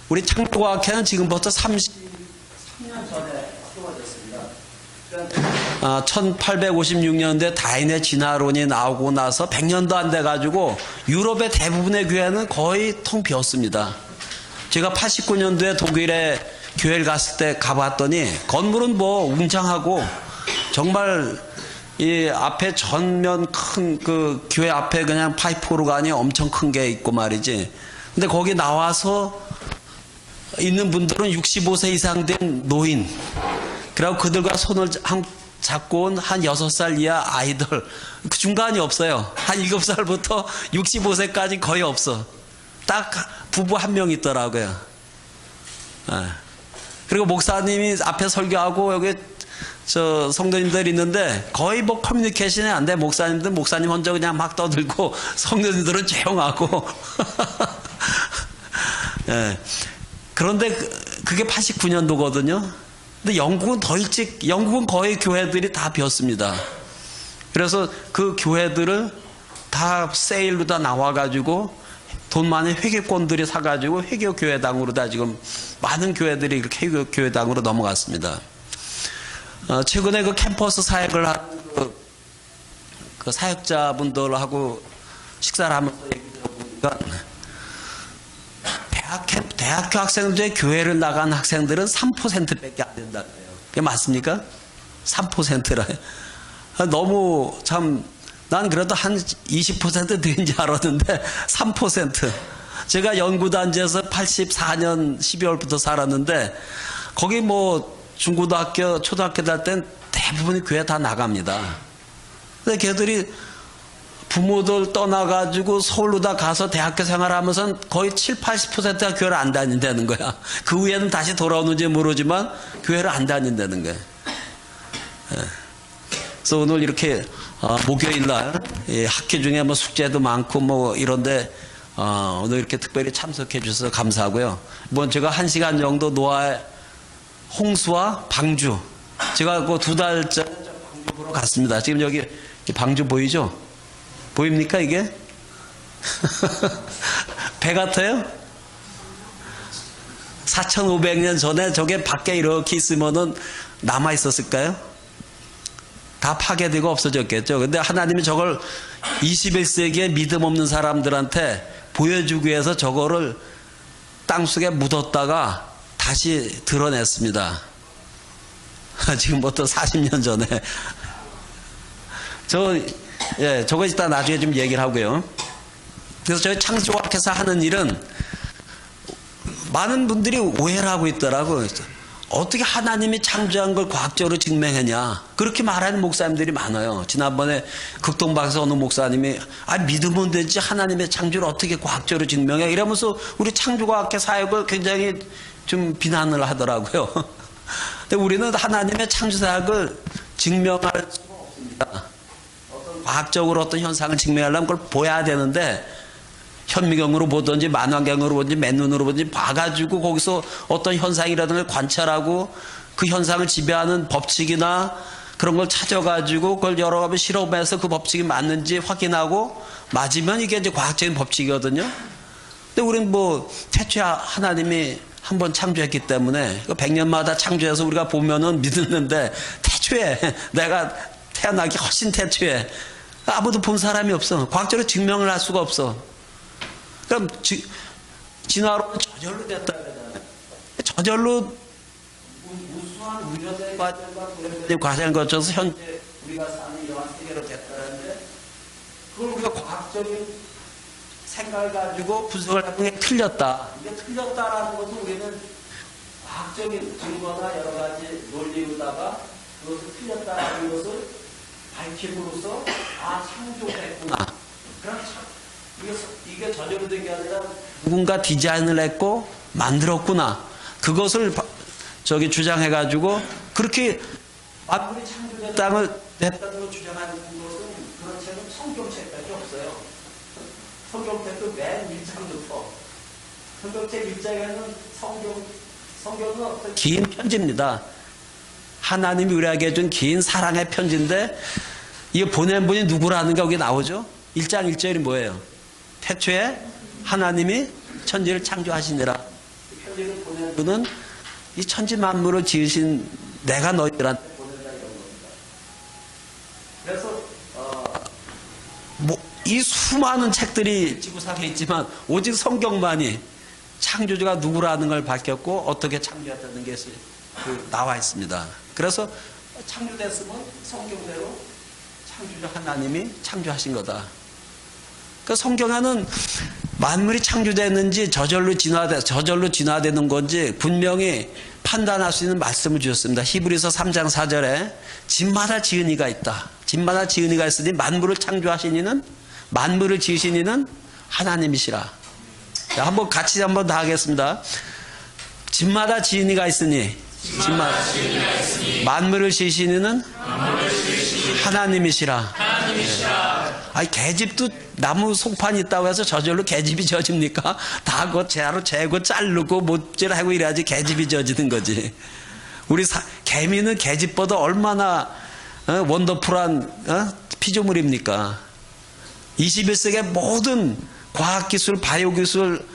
우리 창조과학회는 지금부터 33년 전에 학교가 됐습니다. 1856년도에 다인의 진화론이 나오고 나서 100년도 안 돼가지고 유럽의 대부분의 교회는 거의 텅 비었습니다. 제가 89년도에 독일에 교회를 갔을 때 가봤더니 건물은 뭐 웅장하고 정말 이 앞에 전면 큰 그 교회 앞에 그냥 파이프 오르간이 엄청 큰 게 있고 말이지. 근데 거기 나와서 있는 분들은 65세 이상 된 노인. 그리고 그들과 손을 잡고 온 한 6살 이하 아이들. 그 중간이 없어요. 한 7살부터 65세까지 거의 없어. 딱 부부 한 명 있더라고요. 그리고 목사님이 앞에 설교하고 여기 저 성도님들 있는데 거의 뭐 커뮤니케이션이 안 돼. 목사님들 목사님 혼자 그냥 막 떠들고 성도님들은 조용하고. 예. 그런데 그게 89년도거든요. 근데 영국은 더 일찍, 영국은 거의 교회들이 다 비었습니다. 그래서 그 교회들을 다 세일로 다 나와가지고 돈 많은 회계권들이 사가지고 회교교회당으로 다 지금 많은 교회들이 이렇게 회교교회당으로 넘어갔습니다. 최근에 그 캠퍼스 사역을 한 그 사역자분들하고 식사를 하면서 얘기 들어보니까 대학교 학생들 중에 교회를 나간 학생들은 3%밖에 안 된다고요. 그게 맞습니까? 3%라. 너무 참, 난 그래도 한 20% 되는 줄 알았는데 3%. 제가 연구단지에서 84년 12월부터 살았는데 거기 뭐 중고등학교, 초등학교 다닐 땐 대부분이 교회 다 나갑니다. 근데 걔들이 부모들 떠나가지고 서울로 다 가서 대학교 생활하면서 거의 70~80%가 교회를 안 다닌다는 거야. 그 후에는 다시 돌아오는지 모르지만 교회를 안 다닌다는 거야. 그래서 오늘 이렇게 목요일날 학교 중에 뭐 숙제도 많고 뭐 이런데 오늘 이렇게 특별히 참석해 주셔서 감사하고요. 이번 제가 1시간 정도 노아의 홍수와 방주, 제가 그 2달 전에 방주 보러 갔습니다. 지금 여기 방주 보이죠? 보입니까 이게? 배 같아요? 4,500년 전에 저게 밖에 이렇게 있으면은 남아 있었을까요? 다 파괴되고 없어졌겠죠. 근데 하나님이 저걸 21세기에 믿음 없는 사람들한테 보여주기 위해서 저거를 땅속에 묻었다가 다시 드러냈습니다. 지금부터 40년 전에. 저거 이따 나중에 좀 얘기를 하고요. 그래서 저희 창조학회에서 하는 일은 많은 분들이 오해를 하고 있더라고요. 어떻게 하나님이 창조한 걸 과학적으로 증명했냐, 그렇게 말하는 목사님들이 많아요. 지난번에 극동방에서 어느 목사님이 믿으면 되지 하나님의 창조를 어떻게 과학적으로 증명해, 이러면서 우리 창조과학회 사역을 굉장히 좀 비난을 하더라고요. 근데 우리는 하나님의 창조 사역을 증명할 수가 없습니다. 과학적으로 어떤 현상을 증명하려면 그걸 보여야 되는데, 현미경으로 보든지 만화경으로 보든지 맨눈으로 보든지 봐가지고 거기서 어떤 현상이라든가 관찰하고 그 현상을 지배하는 법칙이나 그런 걸 찾아가지고 그걸 여러 가지 실험해서 그 법칙이 맞는지 확인하고 맞으면 이게 이제 과학적인 법칙이거든요. 근데 우리는 뭐 태초에 하나님이 한번 창조했기 때문에 100년마다 창조해서 우리가 보면은 믿는데, 태초에 내가 태어나기 훨씬 태초에 아무도 본 사람이 없어. 과학적으로 증명을 할 수가 없어. 그럼 진화론은 저절로 됐다 그러잖아요. 저절로 무수한 우려된 과정과 도래된 과정을 거쳐서 현재 우리가 사는 이러한 세계로 됐다는데, 그걸 우리가 과학적인 생각을 가지고 분석을 하는 게 틀렸다. 이게 틀렸다라는 것은 우리는 과학적인 증거나 여러 가지 논리로다가 그것을 틀렸다라는 것을 밝힘으로써 창조됐구나. 그럼 이게 저절로 된 게 아니라 누군가 디자인을 했고 만들었구나. 그것을 주장해가지고 그렇게 만물이 창조됐다는 걸 주장하는 것은 그런 책은 성경책밖에 없어요. 성경책도 맨 1장부터. 성경책 1장에는 성경은 어떤 긴 편지입니다. 하나님이 우리에게 준 긴 사랑의 편지인데, 이거 보낸 분이 누구라는 게 여기 나오죠? 1장 1절이 뭐예요? 태초에 하나님이 천지를 창조하시니라. 편지를 보내주는 이 천지 만물을 지으신 내가 너희들한테 보낸다 이런 겁니다. 그래서 이 수많은 책들이 지구상에 있지만 오직 성경만이 창조주가 누구라는 걸 밝혔고 어떻게 창조했다는 게 나와 있습니다. 그래서 창조됐으면 성경대로 창조주 하나님이 창조하신 거다. 그 성경에는 만물이 창조됐는지 저절로 진화되는 건지 분명히 판단할 수 있는 말씀을 주셨습니다. 히브리서 3장 4절에 집마다 지은 이가 있다. 집마다 지은 이가 있으니 만물을 창조하신 이는 만물을 지으신 이는 하나님이시라. 자, 같이 한번 다 하겠습니다. 집마다 지은 이가 있으니 만물을 지으신 이는 하나님이시라. 아니, 개집도 나무 송판이 있다고 해서 저절로 개집이 져집니까? 다 그거 재로 재고 자르고 못질하고 이래야지 개집이 져지는 거지. 우리 개미는 개집보다 얼마나 원더풀한 피조물입니까? 21세기의 모든 과학기술, 바이오기술,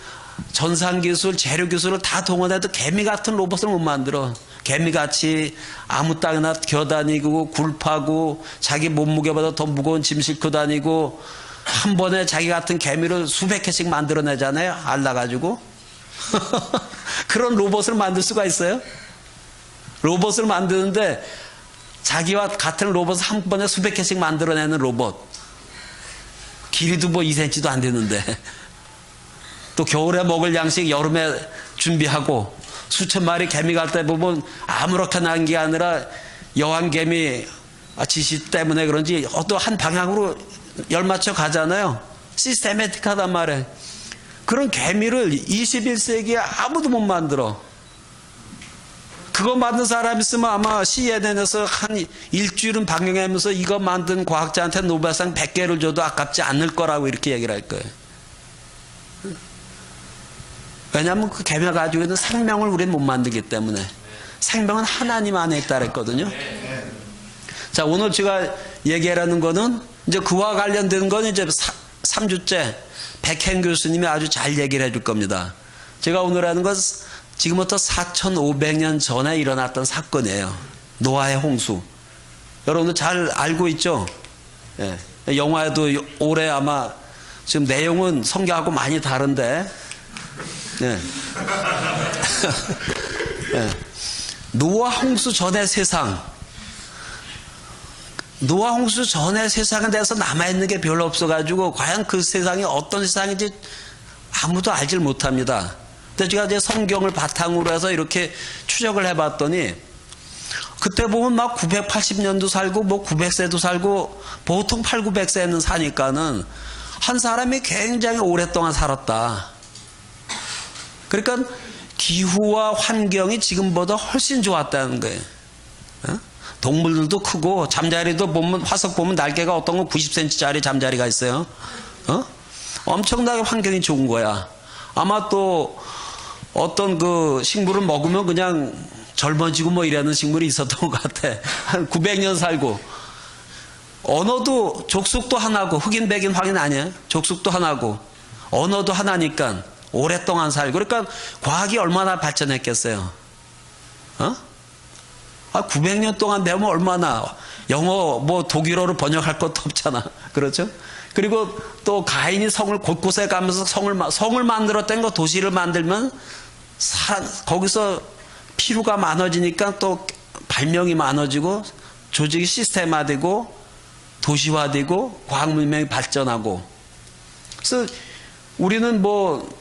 전산기술, 재료기술을 다 동원해도 개미 같은 로봇을 못 만들어. 개미같이 아무 땅이나 기어다니고 굴파고 자기 몸무게보다 더 무거운 짐 싣고 다니고 한 번에 자기 같은 개미를 수백 개씩 만들어내잖아요. 알라가지고. 그런 로봇을 만들 수가 있어요? 로봇을 만드는데 자기와 같은 로봇을 한 번에 수백 개씩 만들어내는 로봇. 길이도 뭐 2cm도 안 되는데. 또 겨울에 먹을 양식 여름에 준비하고 수천 마리 개미 갈 때 보면 아무렇게 난 게 아니라 여왕개미 지시 때문에 그런지 어떤 한 방향으로 열맞춰 가잖아요. 시스테매틱하단 말이에요. 그런 개미를 21세기에 아무도 못 만들어. 그거 만든 사람 있으면 아마 CNN에서 한 일주일은 방영하면서 이거 만든 과학자한테 노벨상 100개를 줘도 아깝지 않을 거라고 이렇게 얘기를 할 거예요. 왜냐하면 그 개미가 가지고 있는 생명을 우리는 못 만들기 때문에. 생명은 하나님 안에 있다 그랬거든요. 자, 오늘 제가 얘기하라는 거는 이제 그와 관련된 건 이제 3주째 백행 교수님이 아주 잘 얘기를 해줄 겁니다. 제가 오늘 하는 건 지금부터 4,500년 전에 일어났던 사건이에요. 노아의 홍수. 여러분들 잘 알고 있죠? 예. 영화에도 올해 아마 지금 내용은 성경하고 많이 다른데 예. 예. 노아 홍수 전의 세상. 노아 홍수 전의 세상에 대해서 남아있는 게 별로 없어가지고 과연 그 세상이 어떤 세상인지 아무도 알질 못합니다. 근데 제가 이제 성경을 바탕으로 해서 이렇게 추적을 해봤더니 그때 보면 막 980년도 살고 뭐 900세도 살고 보통 8, 900세는 사니까는 한 사람이 굉장히 오랫동안 살았다. 그러니까 기후와 환경이 지금보다 훨씬 좋았다는 거예요. 동물들도 크고 잠자리도 보면 화석 보면 날개가 어떤 건 90cm짜리 잠자리가 있어요. 엄청나게 환경이 좋은 거야. 아마 또 어떤 그 식물을 먹으면 그냥 젊어지고 뭐 이러는 식물이 있었던 것 같아. 한 900년 살고 언어도 족속도 하나고 흑인 백인 황인 아니에요. 족속도 하나고 언어도 하나니까 오랫동안 살고 그러니까 과학이 얼마나 발전했겠어요. 900년 동안 배우면 얼마나 영어 뭐 독일어로 번역할 것도 없잖아. 그렇죠? 그리고 또 가인이 성을 곳곳에 가면서 성을 만들었던 거 도시를 만들면 거기서 피루가 많아지니까 또 발명이 많아지고 조직이 시스템화되고 도시화되고 과학 문명이 발전하고 그래서 우리는 뭐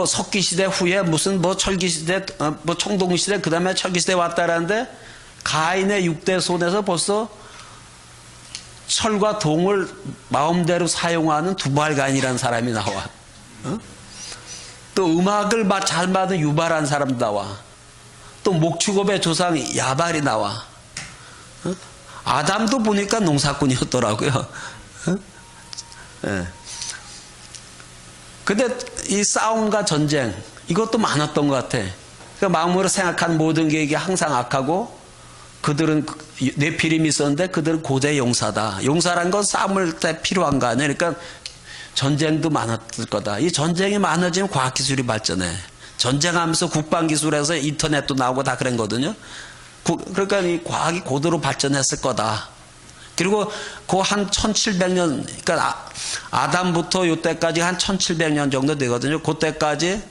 석기 시대 후에 무슨 뭐 철기 시대 뭐 청동 시대 그다음에 철기 시대 왔다라는데 가인의 6대 손에서 벌써 철과 동을 마음대로 사용하는 두발가인이라는 사람이 나와. 또 음악을 잘 받은 유발한 사람도 나와. 또 목축업의 조상 야발이 나와. 아담도 보니까 농사꾼이었더라고요. 예. 근데 이 싸움과 전쟁 이것도 많았던 것 같아. 그러니까 마음으로 생각한 모든 게 이게 항상 악하고 그들은 뇌피림이 있었는데 그들은 고대 용사다. 용사란 건 싸움을 때 필요한 거 아니야. 그러니까 전쟁도 많았을 거다. 이 전쟁이 많아지면 과학기술이 발전해. 전쟁하면서 국방기술에서 인터넷도 나오고 다 그랬거든요. 그러니까 이 과학이 고도로 발전했을 거다. 그리고 그 한 1700년, 그러니까 아담부터 요때까지 한 1700년 정도 되거든요. 그때까지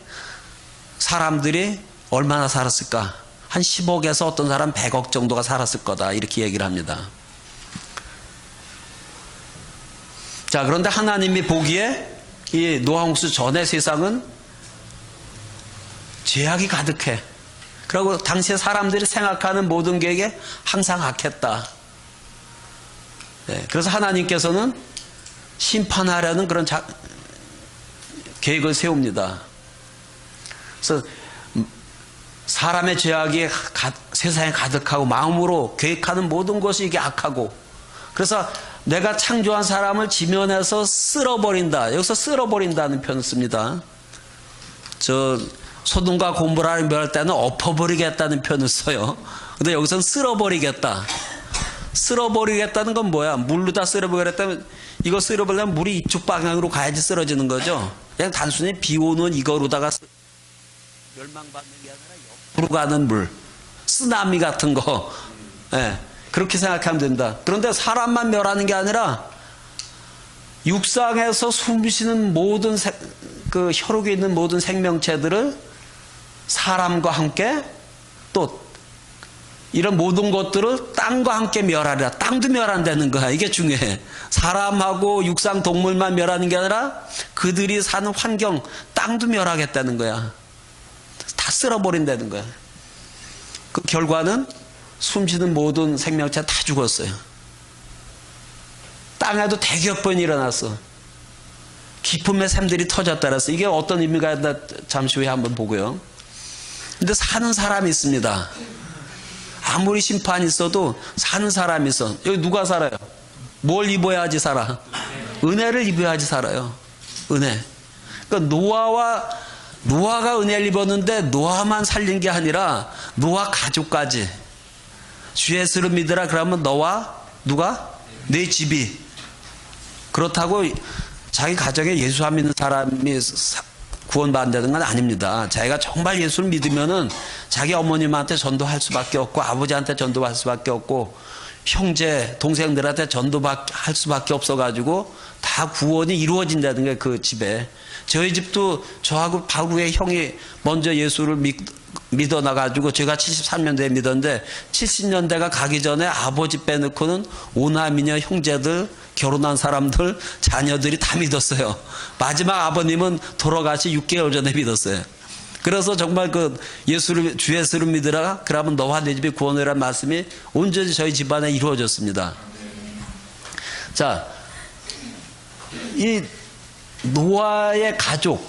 사람들이 얼마나 살았을까? 한 10억에서 어떤 사람 100억 정도가 살았을 거다. 이렇게 얘기를 합니다. 자, 그런데 하나님이 보기에 이 노아홍수 전의 세상은 죄악이 가득해. 그리고 당시에 사람들이 생각하는 모든 계획에 항상 악했다. 네, 그래서 하나님께서는 심판하려는 그런 계획을 세웁니다. 그래서 사람의 죄악이 세상에 가득하고 마음으로 계획하는 모든 것이 이게 악하고, 그래서 내가 창조한 사람을 지면에서 쓸어버린다. 여기서 쓸어버린다는 표현을 씁니다. 소돔과 고모라를 멸할 때는 엎어버리겠다는 표현을 써요. 근데 여기서는 쓸어버리겠다. 쓸어버리겠다는 건 뭐야? 물로 다 쓸어버리겠다면, 이거 쓸어버리려면 물이 이쪽 방향으로 가야지 쓰러지는 거죠. 그냥 단순히 비 오는 이거로다가 멸망받는 게 아니라 옆으로 가는 물, 쓰나미 같은 거, 예, 그렇게 생각하면 된다. 그런데 사람만 멸하는 게 아니라 육상에서 숨쉬는 모든 그 혈육에 있는 모든 생명체들을 사람과 함께, 또 이런 모든 것들을 땅과 함께 멸하리라. 땅도 멸한다는 거야. 이게 중요해. 사람하고 육상 동물만 멸하는 게 아니라 그들이 사는 환경, 땅도 멸하겠다는 거야. 다 쓸어버린다는 거야. 그 결과는 숨쉬는 모든 생명체 다 죽었어요. 땅에도 대격변이 일어났어. 기품의 샘들이 터졌다 그랬어. 이게 어떤 의미가 있나 잠시 후에 한번 보고요. 근데 사는 사람이 있습니다. 아무리 심판이 있어도 사는 사람이 있어. 여기 누가 살아요? 뭘 입어야지 살아? 은혜를 입어야지 살아요. 은혜. 그러니까 노아가 은혜를 입었는데 노아만 살린 게 아니라 노아 가족까지. 주 예수를 믿으라 그러면 너와 누가? 내 집이. 그렇다고 자기 가정에 예수 안 믿는 사람이 구원받는다는 건 아닙니다. 자기가 정말 예수를 믿으면은 자기 어머님한테 전도할 수밖에 없고, 아버지한테 전도할 수밖에 없고, 형제, 동생들한테 전도할 수밖에 없어가지고 다 구원이 이루어진다는 게 그 집에. 저희 집도 저하고 바로 후에 형이 먼저 예수를 믿어나가지고 제가 73년대에 믿었는데 70년대가 가기 전에 아버지 빼놓고는 오남이녀 형제들, 결혼한 사람들, 자녀들이 다 믿었어요. 마지막 아버님은 돌아가시 6개월 전에 믿었어요. 그래서 정말 주 예수를 믿으라 그러면 너와 내 집이 구원이라는 말씀이 온전히 저희 집안에 이루어졌습니다. 자, 이 노아의 가족과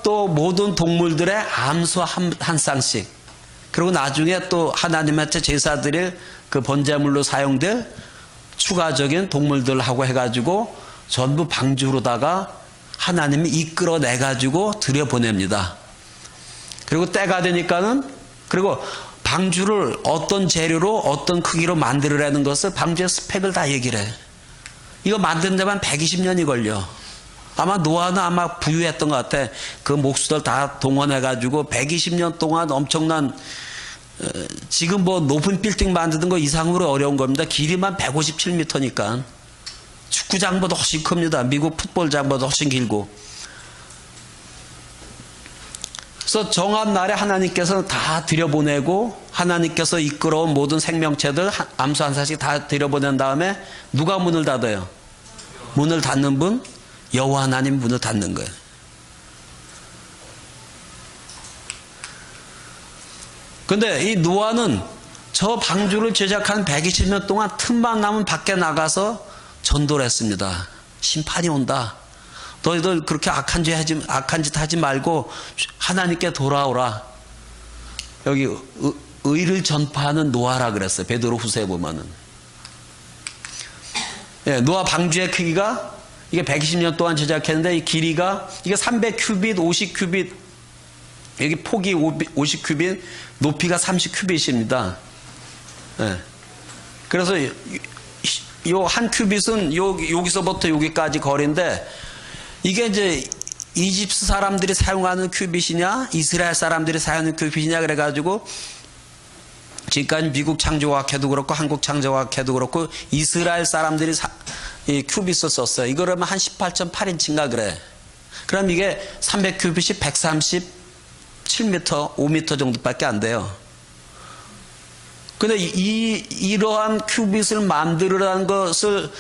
또 모든 동물들의 암소 한 쌍씩, 그리고 나중에 또 하나님한테 제사 드릴 그 번제물로 사용될 추가적인 동물들하고 해가지고 전부 방주로다가 하나님이 이끌어내가지고 들여보냅니다. 그리고 때가 되니까는, 그리고 방주를 어떤 재료로 어떤 크기로 만들으라는 것을 방주의 스펙을 다 얘기를 해. 이거 만드는 데만 120년이 걸려. 아마 노아는 아마 부유했던 것 같아. 그 목수들 다 동원해가지고 120년 동안 엄청난, 지금 뭐 높은 빌딩 만드는 거 이상으로 어려운 겁니다. 길이만 157m니까. 축구장보다 훨씬 큽니다. 미국 풋볼장보다 훨씬 길고. 그래서 정한 날에 하나님께서 다 들여보내고, 하나님께서 이끌어온 모든 생명체들 암수 한 사씩 다 들여보낸 다음에 누가 문을 닫아요? 문을 닫는 분? 여호와 하나님 문을 닫는 거예요. 근데 이 노아는 저 방주를 제작한 120년 동안 틈만 나면 밖에 나가서 전도를 했습니다. 심판이 온다. 너희들 그렇게 악한 짓 하지 말고 하나님께 돌아오라. 여기 의를 전파하는 노아라 그랬어요. 베드로 후서에 보면은. 예, 노아 방주의 크기가 이게 120년 동안 제작했는데 이 길이가 이게 300큐빗, 50큐빗, 여기 폭이 50큐빗, 높이가 30큐빗입니다. 예. 그래서 요 한 큐빗은 여기서부터 여기까지 거리인데, 이게 이제 이집트 사람들이 사용하는 큐빗이냐 이스라엘 사람들이 사용하는 큐빗이냐 그래가지고 지금까지 미국 창조과학회도 그렇고 한국 창조과학회도 그렇고 이스라엘 사람들이 이 큐빗을 썼어요. 이거라면 한 18.8인치인가 그래. 그럼 이게 300큐빗이 137m, 5m 정도밖에 안 돼요. 근데 이러한 큐빗을 만들으라는 것을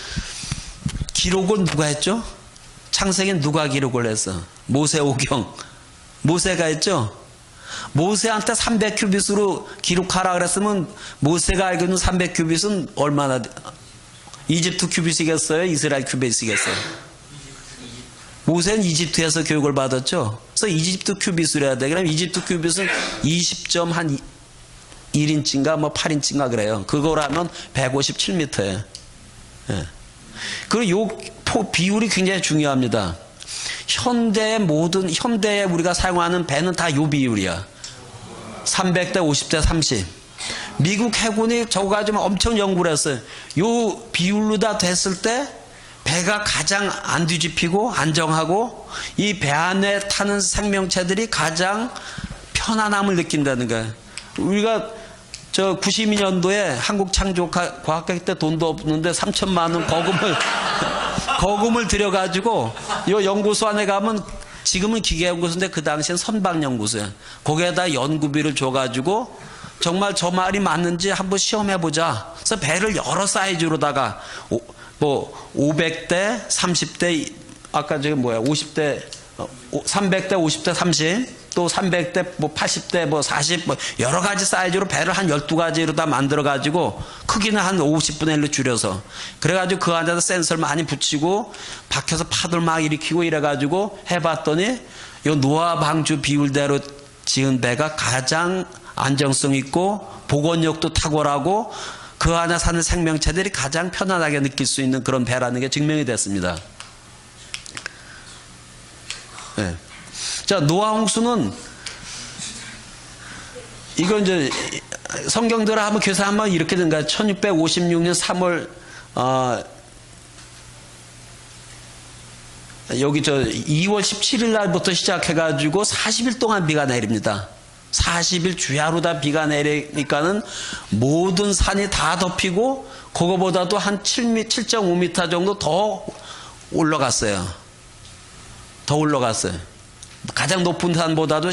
기록을 누가 했죠? 창세기는 누가 기록을 했어? 모세오경. 모세가 했죠? 모세한테 300큐빗으로 기록하라 그랬으면 모세가 알고 있는 300큐빗은 얼마나 이집트 큐빗이겠어요? 이스라엘 큐빗이겠어요? 모세는 이집트에서 교육을 받았죠? 그래서 이집트 큐빗을 해야 돼. 그럼 이집트 큐빗은 20.1인치인가 뭐 8인치인가 그래요. 그거라면 157m예요. 예. 그리고 요 비율이 굉장히 중요합니다. 현대의 우리가 사용하는 배는 다 요 비율이야. 300대 50대 30. 미국 해군이 저거 가지고 엄청 연구를 했어요. 요 비율로 다 됐을 때 배가 가장 안 뒤집히고 안정하고 이 배 안에 타는 생명체들이 가장 편안함을 느낀다는 거예요. 우리가 저 92년도에 한국 창조과학회 때 돈도 없는데 3천만 원 거금을 들여가지고 이 연구소 안에 가면 지금은 기계연구소인데 그 당시엔 선박연구소야. 거기에다 연구비를 줘가지고 정말 저 말이 맞는지 한번 시험해보자. 그래서 배를 여러 사이즈로다가 뭐 500대, 30대, 아까 저기 뭐야 50대, 300대, 50대, 30, 또 300대, 뭐 80대, 뭐 40, 뭐 여러 가지 사이즈로 배를 한 12가지로 다 만들어가지고 크기는 한 50분의 1로 줄여서 그래가지고 그 안에다 센서를 많이 붙이고 밖에서 파도를 막 일으키고 이래가지고 해봤더니 요 노아 방주 비율대로 지은 배가 가장 안정성 있고 복원력도 탁월하고 그 안에 사는 생명체들이 가장 편안하게 느낄 수 있는 그런 배라는 게 증명이 됐습니다. 네. 자, 노아 홍수는 이거 이제 성경대로 한번 계산하면 이렇게 된 거야. 1656년 3월 여기 저 2월 17일 날부터 시작해가지고 40일 동안 비가 내립니다. 40일 주야로 다 비가 내리니까는 모든 산이 다 덮이고 그거보다도 한 7.5m 정도 더 올라갔어요. 더 올라갔어요. 가장 높은 산보다도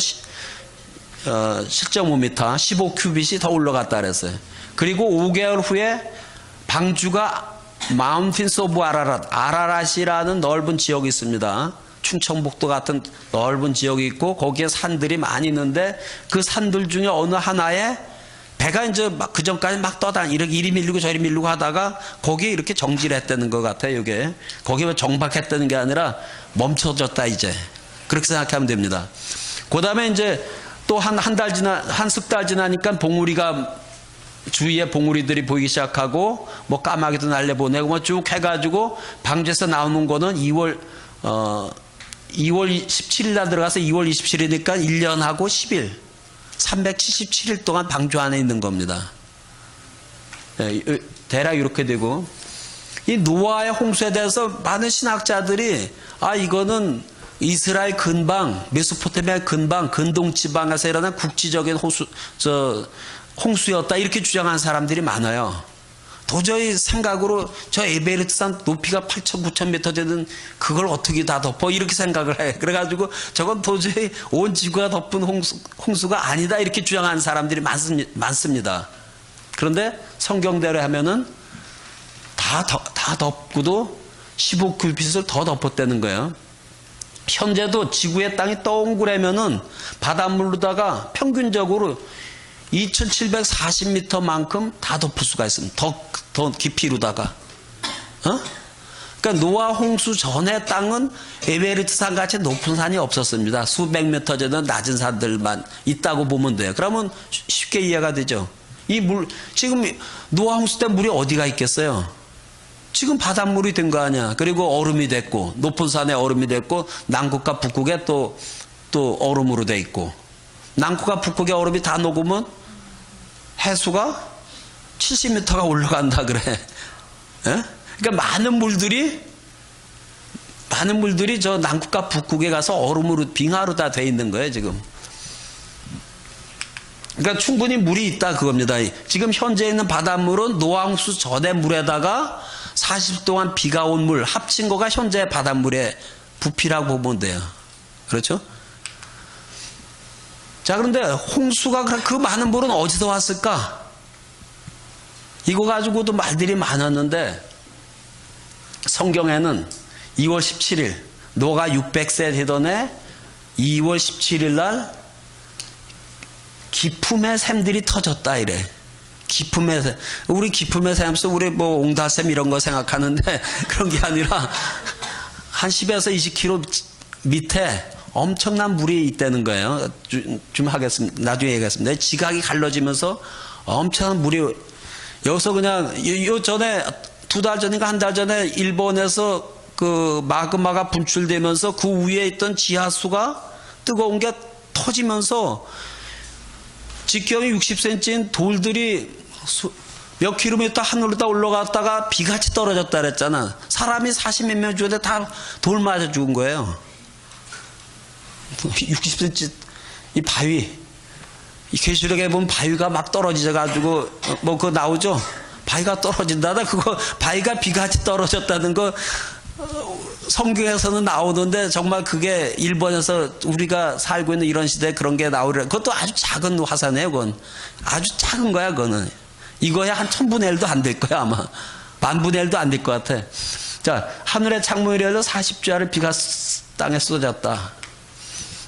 7.5m, 15큐빗이 더 올라갔다 그랬어요. 그리고 5개월 후에 방주가 마운틴스 오브 아라랏이라는 넓은 지역이 있습니다. 충청북도 같은 넓은 지역이 있고 거기에 산들이 많이 있는데 그 산들 중에 어느 하나에 배가 이제 막 그 전까지 막 이렇게 이리 밀리고 저리 밀리고 하다가 거기에 이렇게 정지를 했다는 것 같아요. 이게 거기에 정박했다는 게 아니라 멈춰졌다 이제 그렇게 생각하면 됩니다. 그 다음에 이제 또 한 석 달 지나니까 봉우리가 주위에 봉우리들이 보이기 시작하고 뭐 까마귀도 날려보내고 뭐 쭉 해가지고 방주에서 나오는 거는 2월 17일 날 들어가서 2월 27일이니까 1년하고 10일 377일 동안 방주 안에 있는 겁니다. 대략 이렇게 되고 이 노아의 홍수에 대해서 많은 신학자들이 이거는 이스라엘 근방, 메소포타미아 근방, 근동 지방에서 일어난 국지적인 홍수였다 이렇게 주장하는 사람들이 많아요. 도저히 생각으로 저 에베레스트산 높이가 8,000, 9,000m 되는 그걸 어떻게 다 덮어 이렇게 생각을 해. 그래가지고 저건 도저히 온 지구가 덮은 홍수가 아니다 이렇게 주장하는 사람들이 많습니다. 그런데 성경대로 하면은 다 덮고도 15큐빗을 더 덮었다는 거예요. 현재도 지구의 땅이 동그라면은 바닷물로다가 평균적으로 2740m만큼 다 덮을 수가 있습니다. 더 깊이로다가. 그러니까 노아 홍수 전에 땅은 에베레스트 산 같이 높은 산이 없었습니다. 수백 미터 되는 낮은 산들만 있다고 보면 돼요. 그러면 쉽게 이해가 되죠. 지금 노아 홍수 때 물이 어디가 있겠어요? 지금 바닷물이 된 거 아니야. 그리고 얼음이 됐고 높은 산에 얼음이 됐고 남극과 북극에 또 얼음으로 돼 있고 남극과 북극의 얼음이 다 녹으면 해수가 70m가 올라간다 그래. 그러니까 많은 물들이 많은 물들이 저 남극과 북극에 가서 얼음으로 빙하로 다 돼 있는 거예요, 지금. 그러니까 충분히 물이 있다 그겁니다. 지금 현재 있는 바닷물은 노아홍수 전의 물에다가 40일 동안 비가 온 물 합친 거가 현재 바닷물의 부피라고 보면 돼요. 그렇죠? 자, 그런데 홍수가 그 많은 물은 어디서 왔을까? 이거 가지고도 말들이 많았는데 성경에는 2월 17일 노아가 600세 되던 해 2월 17일 날 기품의 샘들이 터졌다 이래. 기품의 샘. 우리 기품의 샘에서 우리 뭐 옹달샘 이런 거 생각하는데 그런 게 아니라 한 10에서 20km 밑에 엄청난 물이 있다는 거예요. 좀 하겠습니다. 나중에 얘기하겠습니다. 지각이 갈라지면서 엄청난 물이 여기서 그냥 요 전에 2달 전인가 한 달 전에 일본에서 그 마그마가 분출되면서 그 위에 있던 지하수가 뜨거운 게 터지면서 직경이 60cm인 돌들이 몇 킬로미터 하늘로 올라갔다가 비같이 떨어졌다 그랬잖아. 사람이 40몇 명 죽었는데 다 돌 맞아 죽은 거예요. 60cm 이 바위, 이 계시록에 보면 바위가 막 떨어지셔가지고 뭐 그거 나오죠. 바위가 떨어진다다 그거 바위가 비같이 떨어졌다는 거 성경에서는 나오는데 정말 그게 일본에서 우리가 살고 있는 이런 시대에 그런 게 나오려. 그것도 아주 작은 화산이에요. 그건 아주 작은 거야. 그거는 이거야 한 1000분의 1도 안 될 거야 아마. 10,000분의 1도 안 될 것 같아. 자, 하늘의 창문이 열려 40주야를 비가 땅에 쏟아졌다.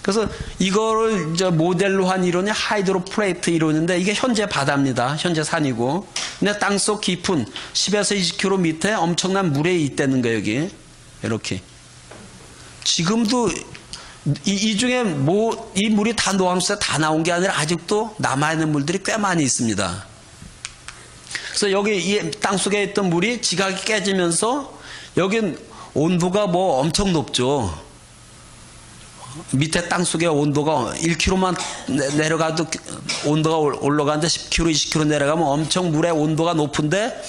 그래서 이거를 이제 모델로 한 이론이 하이드로플레이트 이론인데 이게 현재 바다입니다. 현재 산이고. 근데 땅속 깊은 10에서 20km 밑에 엄청난 물이 있다는 거예요, 여기. 이렇게. 지금도 이 중에 뭐 이 물이 다 노암수에 다 나온 게 아니라 아직도 남아있는 물들이 꽤 많이 있습니다. 그래서 여기 이 땅속에 있던 물이 지각이 깨지면서 여긴 온도가 뭐 엄청 높죠. 밑에 땅속의 온도가 1km만 내려가도 온도가 올라가는데 10km, 20km 내려가면 엄청 물의 온도가 높은데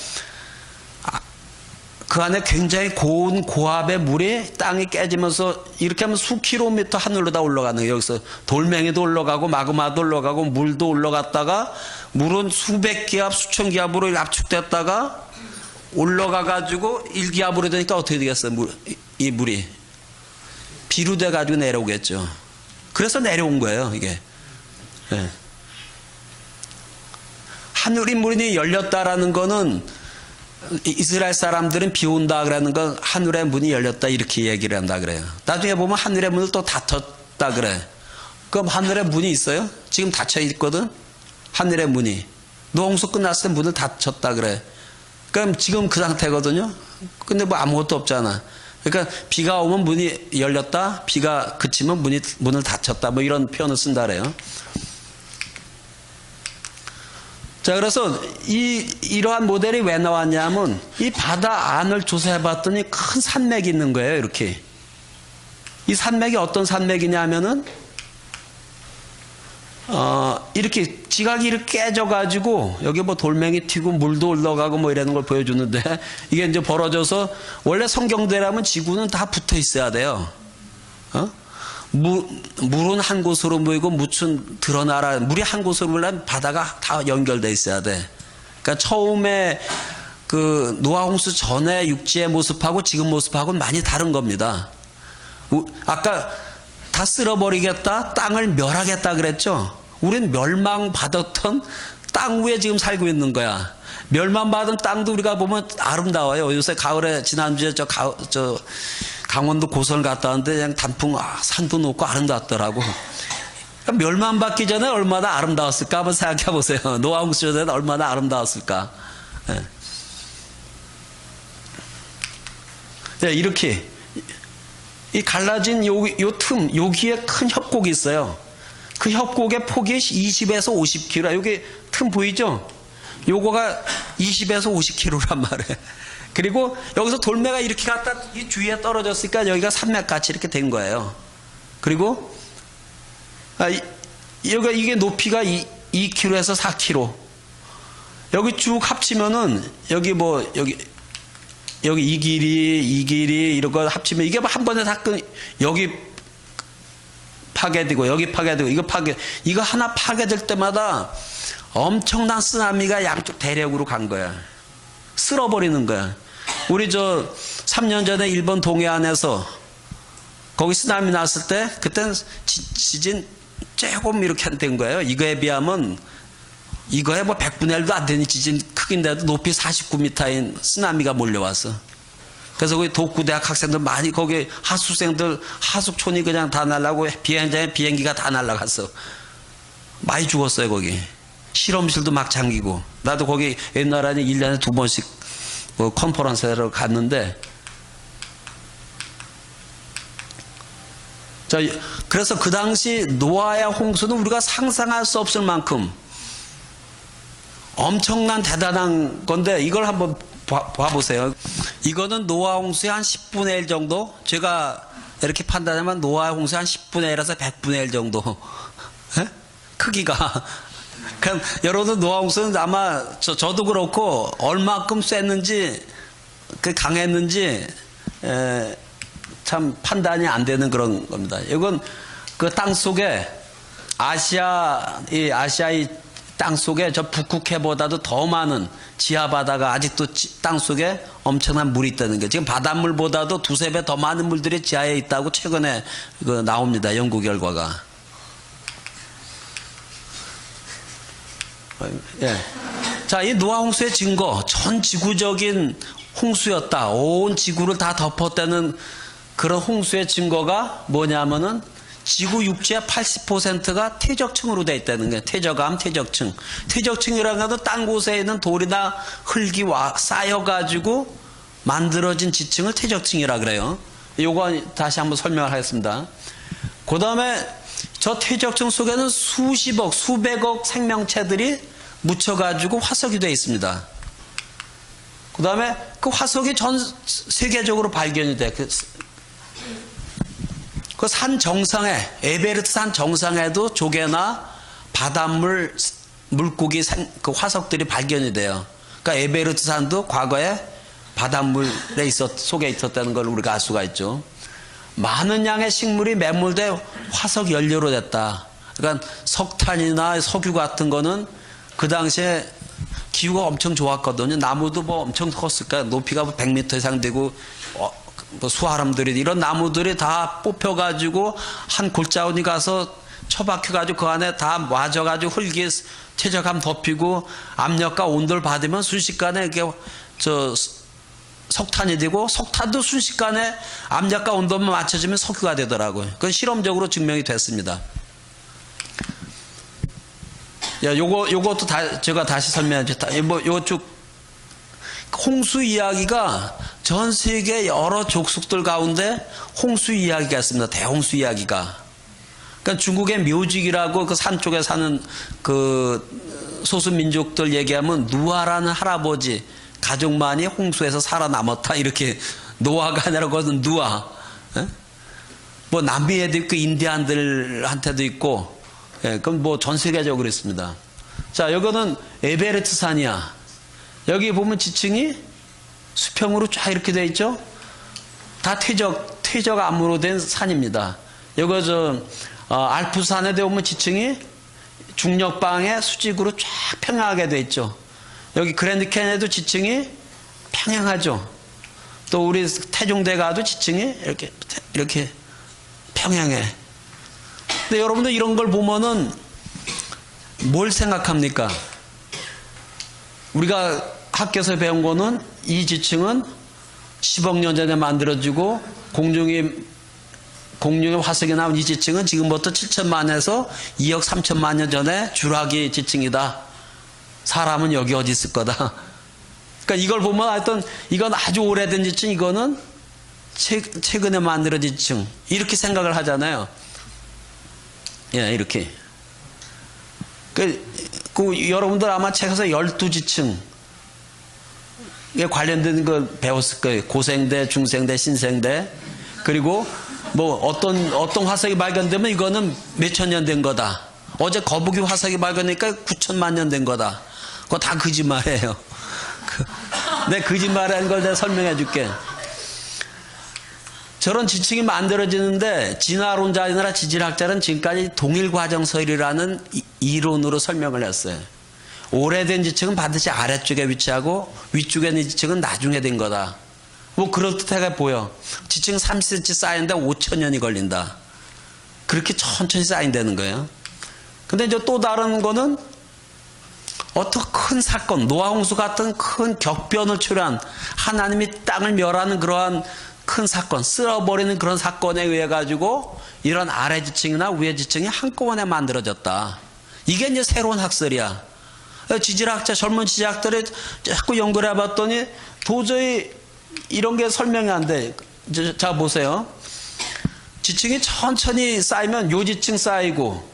그 안에 굉장히 고온 고압의 물이 땅이 깨지면서 이렇게 하면 수 킬로미터 하늘로 다 올라가는 거예요. 여기서 돌멩이도 올라가고 마그마도 올라가고 물도 올라갔다가 물은 수백 기압 수천 기압으로 압축됐다가 올라가 가지고 1기압으로 되니까 어떻게 되겠어요? 이 물이 비로 돼 가지고 내려오겠죠. 그래서 내려온 거예요, 이게. 네. 하늘이 문이 열렸다라는 거는 이스라엘 사람들은 비 온다 그러는 건 하늘의 문이 열렸다 이렇게 얘기를 한다 그래요. 나중에 보면 하늘의 문을 또 닫혔다 그래. 그럼 하늘의 문이 있어요? 지금 닫혀 있거든. 하늘의 문이 노홍수 끝났을 때 문을 닫혔다 그래. 그럼 지금 그 상태거든요. 근데 뭐 아무것도 없잖아. 그러니까 비가 오면 문이 열렸다, 비가 그치면 문을 닫혔다, 뭐 이런 표현을 쓴다 그래요. 자, 그래서 이러한 모델이 왜 나왔냐면 이 바다 안을 조사해 봤더니 큰 산맥이 있는 거예요, 이렇게. 이 산맥이 어떤 산맥이냐면은 이렇게 지각이 이렇게 깨져가지고 여기 뭐 돌멩이 튀고 물도 올라가고 뭐 이러는 걸 보여주는데 이게 이제 벌어져서 원래 성경대로라면 지구는 다 붙어 있어야 돼요. 물은 한 곳으로 모이고 묻은 드러나라. 물이 한 곳으로 모이려면 바다가 다 연결돼 있어야 돼. 그러니까 처음에 그 노아홍수 전에 육지의 모습하고 지금 모습하고는 많이 다른 겁니다. 아까 다 쓸어버리겠다, 땅을 멸하겠다 그랬죠. 우린 멸망받았던 땅 위에 지금 살고 있는 거야. 멸망받은 땅도 우리가 보면 아름다워요. 요새 가을에 지난주에 저 강원도 고선을 갔다 왔는데 그냥 단풍 산도 높고 아름답더라고. 그러니까 멸망받기 전에 얼마나 아름다웠을까 한번 생각해 보세요. 노아홍수 전에 얼마나 아름다웠을까. 네. 네, 이렇게 이 갈라진 요 틈, 여기에 큰 협곡이 있어요. 그 협곡의 폭이 20에서 50km. 여기 틈 보이죠? 요거가 20에서 50km란 말이에요. 그리고 여기서 돌멩이가 이렇게 갖다 이 주위에 떨어졌으니까 여기가 산맥같이 이렇게 된 거예요. 그리고 이게 높이가 2km에서 4km. 여기 쭉 합치면은 여기 여기 이 길이 이런 거 합치면 이게 한 번에 다 여기 파괴되고 여기 파괴되고 이거 하나 파괴될 때마다 엄청난 쓰나미가 양쪽 대륙으로 간 거야. 쓸어버리는 거야. 우리 3년 전에 일본 동해안에서 거기 쓰나미 났을 때 그때는 지진 조금 이렇게 된 거예요. 이거에 비하면 이거에 뭐 100분의 1도 안 되는 지진 크기인데도 높이 49m인 쓰나미가 몰려왔어. 그래서 거기 독구대학 학생들 많이 거기 하숙생들 하숙촌이 그냥 다 날라고 비행장에 비행기가 다 날라갔어. 많이 죽었어요 거기. 실험실도 막 잠기고. 나도 거기 옛날에 1년에 2번씩 컨퍼런스를 갔는데 그래서 그 당시 노아의 홍수는 우리가 상상할 수 없을 만큼 엄청난 대단한 건데 이걸 한번 봐보세요. 이거는 노아 홍수의 한 10분의 1 정도? 제가 이렇게 판단하면 노아 홍수의 한 10분의 1에서 100분의 1 정도 에? 크기가. 그럼 여러분들 노아 홍수는 아마 저도 그렇고 얼마큼 셌는지 강했는지 참 판단이 안 되는 그런 겁니다. 이건 그 땅 속에 아시아의 땅 속에 저 북극해보다도 더 많은 지하 바다가 아직도 땅 속에 엄청난 물이 있다는 게 지금 바닷물보다도 2~3배 더 많은 물들이 지하에 있다고 최근에 나옵니다. 연구 결과가. 예. 자, 이 노아 홍수의 증거, 전 지구적인 홍수였다. 온 지구를 다 덮었다는 그런 홍수의 증거가 뭐냐면은 지구 육지의 80%가 퇴적층으로 되어 있다는 거예요. 퇴적암, 퇴적층. 퇴적층이라는 것은 딴 곳에 있는 돌이나 흙이 쌓여가지고 만들어진 지층을 퇴적층이라 그래요. 요거 다시 한번 설명을 하겠습니다. 그 다음에 저 퇴적층 속에는 수십억, 수백억 생명체들이 묻혀가지고 화석이 되어 있습니다. 그 다음에 그 화석이 전 세계적으로 발견이 돼. 그 산 정상에, 에베레스트 산 정상에도 조개나 바닷물, 물고기 그 화석들이 발견이 돼요. 그러니까 에베레스트 산도 과거에 바닷물에 속에 있었다는 걸 우리가 알 수가 있죠. 많은 양의 식물이 매몰돼 화석 연료로 됐다. 그러니까 석탄이나 석유 같은 거는 그 당시에 기후가 엄청 좋았거든요. 나무도 뭐 엄청 컸을까. 높이가 100m 이상 되고 뭐 수화람들이 이런 나무들이 다 뽑혀가지고 한 골짜기 가서 처박혀가지고 그 안에 다 맞아가지고 흙이 퇴적함 덮이고 압력과 온도를 받으면 순식간에 이게 석탄이 되고 석탄도 순식간에 압력과 온도만 맞춰지면 석유가 되더라고요. 그건 실험적으로 증명이 됐습니다. 요것도 제가 다시 설명해줬다. 요쪽 홍수 이야기가 전 세계 여러 족속들 가운데 홍수 이야기가 있습니다. 대홍수 이야기가. 그러니까 중국의 묘직이라고 그 산 쪽에 사는 그 소수민족들 얘기하면 누아라는 할아버지 가족만이 홍수에서 살아남았다. 이렇게 노아가 아니라 그것은 누아. 뭐 남미에도 있고 인디안들한테도 있고. 그럼 뭐 전 세계적으로 있습니다. 자, 이거는 에베레스트 산이야. 여기 보면 지층이 수평으로 쫙 이렇게 되어 있죠? 다 퇴적암으로 된 산입니다. 여기 알프스산에 보면 지층이 중력방에 수직으로 쫙 평행하게 되어 있죠. 여기 그랜드 캐니언에도 지층이 평행하죠. 또 우리 태종대 가도 지층이 이렇게 평행해. 근데 여러분들 이런 걸 보면은 뭘 생각합니까? 우리가 학교에서 배운 거는 이 지층은 10억 년 전에 만들어지고 공룡의 화석이 나온 이 지층은 지금부터 7천만에서 2억 3천만 년 전에 주라기 지층이다. 사람은 여기 어디 있을 거다. 그러니까 이걸 보면 하여튼 이건 아주 오래된 지층, 이거는 최근에 만들어진 지층. 이렇게 생각을 하잖아요. 예, 이렇게. 여러분들 아마 책에서 12지층에 관련된 걸 배웠을 거예요. 고생대, 중생대, 신생대. 그리고 뭐 어떤 화석이 발견되면 이거는 몇천 년 된 거다. 어제 거북이 화석이 발견되니까 9천만 년 된 거다. 그거 다 거짓말이에요. 내 거짓말하는 걸 내가 설명해 줄게. 저런 지층이 만들어지는데 진화론자이나 지질학자는 지금까지 동일과정설이라는 이론으로 설명을 했어요. 오래된 지층은 반드시 아래쪽에 위치하고 위쪽에 있는 지층은 나중에 된 거다. 뭐 그럴듯하게 보여. 지층 30cm 쌓이는데 5,000년이 걸린다. 그렇게 천천히 쌓인다는 거예요. 근데 이제 또 다른 거는 어떤 큰 사건, 노아홍수 같은 큰 격변을 초래한 하나님이 땅을 멸하는 그러한 큰 사건, 쓸어버리는 그런 사건에 의해 가지고 이런 아래 지층이나 위에 지층이 한꺼번에 만들어졌다. 이게 이제 새로운 학설이야. 지질학자, 젊은 지질학자들이 자꾸 연구를 해봤더니 도저히 이런 게 설명이 안 돼. 자, 보세요. 지층이 천천히 쌓이면 요 지층 쌓이고,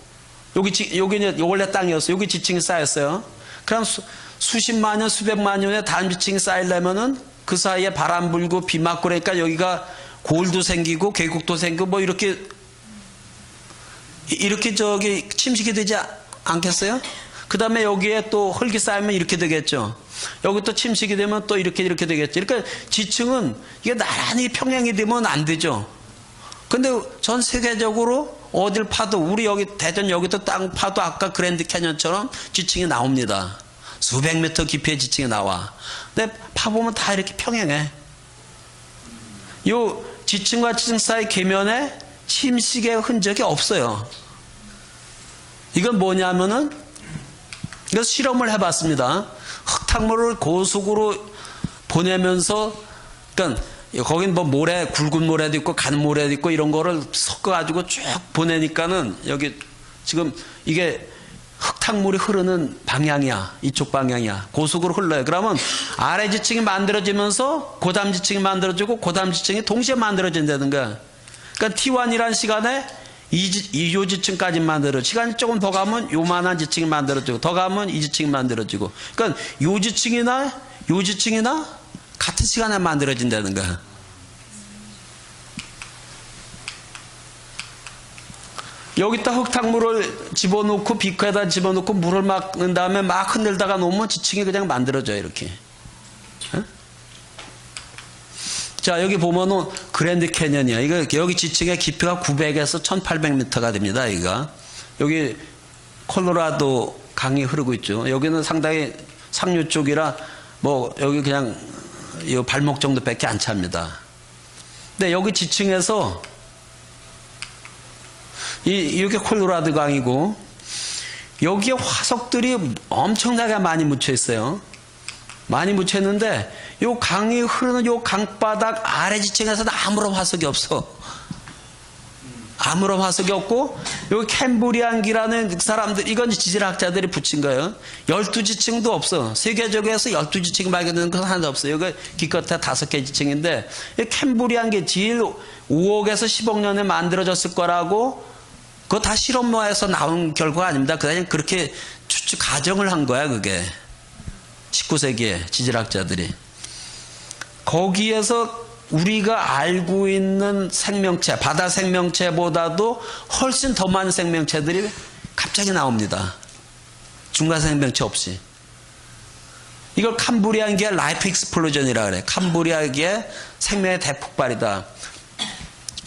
여기 원래 땅이었어요. 여기 지층이 쌓였어요. 그럼 수십만 년, 수백만 년에 다음 지층이 쌓이려면은 그 사이에 바람 불고 비 맞고 그러니까 여기가 골도 생기고 계곡도 생기고 뭐 이렇게 침식이 되지 않겠어요? 그 다음에 여기에 또 흙이 쌓이면 이렇게 되겠죠. 여기 또 침식이 되면 또 이렇게 되겠죠. 그러니까 지층은 이게 나란히 평행이 되면 안 되죠. 근데 전 세계적으로 어딜 파도, 우리 여기 대전 여기도 땅 파도 아까 그랜드 캐년처럼 지층이 나옵니다. 수백 미터 깊이의 지층이 나와. 근데 파보면 다 이렇게 평행해. 요 지층과 지층 사이 계면에 침식의 흔적이 없어요. 이건 뭐냐면은, 이거 실험을 해봤습니다. 흙탕물을 고속으로 보내면서, 그러니까 거긴 뭐 모래, 굵은 모래도 있고 가는 모래도 있고 이런 거를 섞어가지고 쭉 보내니까는 여기 지금 이게 흙탕물이 흐르는 방향이야. 이쪽 방향이야. 고속으로 흘러요. 그러면 아래 지층이 만들어지면서 고담 지층이 만들어지고 고담 지층이 동시에 만들어진다는 거야. 그러니까 T1이라는 시간에 요 지층까지 만들어. 시간이 조금 더 가면 요만한 지층이 만들어지고 더 가면 이 지층이 만들어지고. 그러니까 요 지층이나 같은 시간에 만들어진다는 거야. 여기다 흙탕물을 집어넣고 비커에다 집어넣고 물을 막 넣은 다음에 막 흔들다가 놓으면 지층이 그냥 만들어져요. 이렇게. 어? 자, 여기 보면은 그랜드 캐년이야. 이거 여기 지층의 깊이가 900에서 1800m가 됩니다. 여기가. 여기 콜로라도 강이 흐르고 있죠. 여기는 상당히 상류 쪽이라 뭐 여기 그냥 이 발목 정도밖에 안 찹니다. 근데 여기 지층에서 이렇게 콜로라도 강이고 여기에 화석들이 엄청나게 많이 묻혀 있어요. 많이 묻혀 있는데 요 강이 흐르는 요 강바닥 아래 지층에서는 아무런 화석이 없어. 아무런 화석이 없고 여기 캠브리안기라는 사람들, 이건 지질학자들이 붙인 거예요. 12지층도 없어. 세계적에서 12지층이 발견되는 건 하나도 없어요. 여기 기껏해 5개 지층인데 캠브리안기 제일 5억에서 10억 년에 만들어졌을 거라고, 그거 다 실험로에서 나온 결과가 아닙니다. 그냥 그렇게 추측 가정을 한 거야. 그게 19세기에 지질학자들이. 거기에서 우리가 알고 있는 생명체, 바다 생명체보다도 훨씬 더 많은 생명체들이 갑자기 나옵니다. 중간 생명체 없이. 이걸 캄브리안기의 라이프 익스플로전이라 그래. 캄브리안기의 생명의 대폭발이다.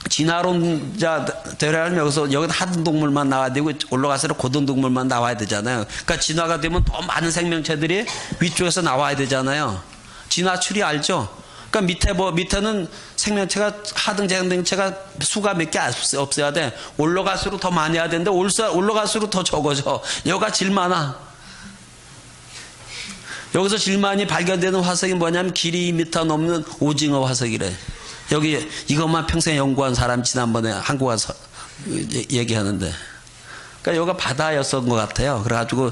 진화론자들은 여기다 하등 동물만 나와야 되고 올라가서는 고등 동물만 나와야 되잖아요. 그러니까 진화가 되면 더 많은 생명체들이 위쪽에서 나와야 되잖아요. 진화 추리 알죠? 그러니까 밑에는 생명체가, 하등 생명체가 수가 몇 개 없어야 돼. 올라갈수록 더 많이 해야 되는데 올라갈수록 더 적어져. 여기가 제일 많아. 여기서 제일 많이 발견되는 화석이 뭐냐면 길이 2m 넘는 오징어 화석이래. 여기 이것만 평생 연구한 사람 지난번에 한국 와서 얘기하는데. 그러니까 여기가 바다였던 것 같아요. 그래가지고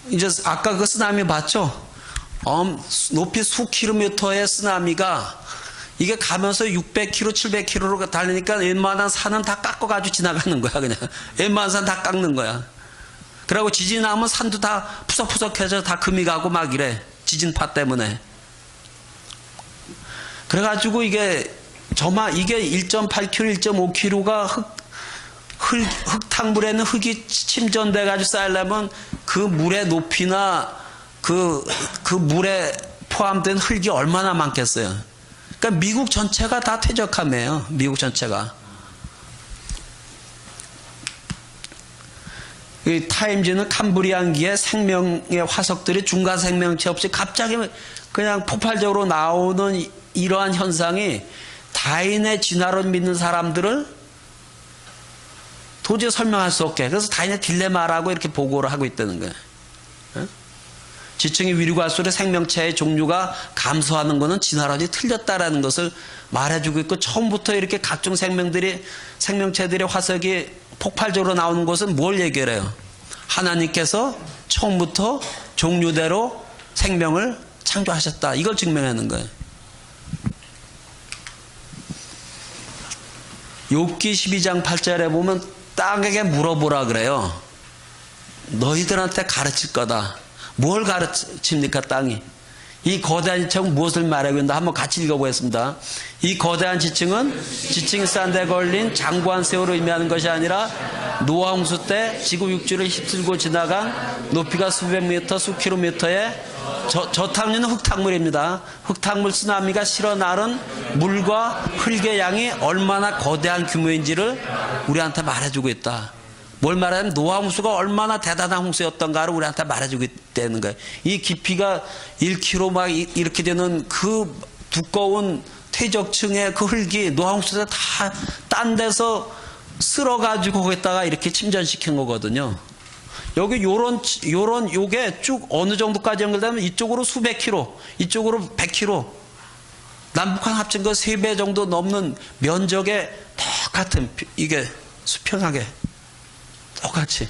이제 아까 그 쓰나미 봤죠? 높이 수 킬로미터의 쓰나미가 이게 가면서 600km, 700km로 달리니까 웬만한 산은 다 깎아가지고 지나가는 거야. 그냥 웬만한 산 다 깎는 거야. 그리고 지진 나면 산도 다 푸석푸석해져 다 금이 가고 막 이래. 지진파 때문에. 그래가지고 이게 1.8km, 1.5km가 흙탕물에는 흙이 침전돼가지고 쌓이려면 그 물의 높이나 그 물의 포함된 흙이 얼마나 많겠어요. 그러니까 미국 전체가 다 퇴적함이에요. 미국 전체가. 이 타임즈는 캄브리안기의 생명의 화석들이 중간 생명체 없이 갑자기 그냥 폭발적으로 나오는 이러한 현상이 다인의 진화를 믿는 사람들을 도저히 설명할 수 없게, 그래서 다인의 딜레마라고 이렇게 보고를 하고 있다는 거예요. 지층이 위로 갈수록 생명체의 종류가 감소하는 것은 진화론이 틀렸다라는 것을 말해주고 있고, 처음부터 이렇게 각종 생명체들의 화석이 폭발적으로 나오는 것은 뭘 얘기해요? 하나님께서 처음부터 종류대로 생명을 창조하셨다. 이걸 증명하는 거예요. 욥기 12장 8절에 보면 땅에게 물어보라 그래요. 너희들한테 가르칠 거다. 뭘 가르칩니까, 땅이? 이 거대한 지층은 무엇을 말하고 있는가? 한번 같이 읽어보겠습니다. 이 거대한 지층은 지층 싼 데 걸린 장구한 세월을 의미하는 것이 아니라 노아 홍수 때 지구 육지를 휩쓸고 지나간 높이가 수백 미터, 수킬로미터의 저탕류는 흙탕물입니다. 흙탕물 쓰나미가 실어 나른 물과 흙의 양이 얼마나 거대한 규모인지를 우리한테 말해주고 있다. 뭘 말하냐면 노아 홍수가 얼마나 대단한 홍수였던가를 우리한테 말해주고 있다는 거예요. 이 깊이가 1km 막 이렇게 되는 그 두꺼운 퇴적층의 그 흙이 노아 홍수 때 다 딴 데서 쓸어가지고 거기다가 이렇게 침전시킨 거거든요. 여기 요게 쭉 어느 정도까지 연결되면 이쪽으로 수백 킬로, 이쪽으로 100킬로, 남북한 합친 거 3배 정도 넘는 면적의 똑같은, 이게 수평하게 똑같이.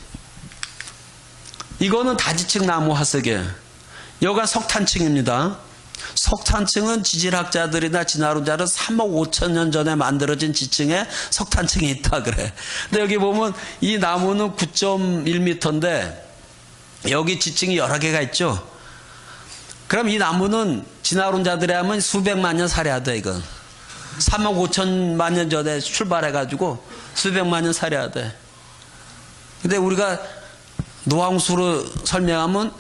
이거는 다지층 나무 화석이에요. 여기가 석탄층입니다. 석탄층은 지질학자들이나 진화론자는 3억 5천 년 전에 만들어진 지층에 석탄층이 있다 그래. 근데 여기 보면 이 나무는 9.1m인데 여기 지층이 여러 개가 있죠. 그럼 이 나무는 진화론자들에 하면 수백만 년 살아야 돼. 이건 3억 5천만 년 전에 출발해가지고 수백만 년 살아야 돼. 근데 우리가 노항수로 설명하면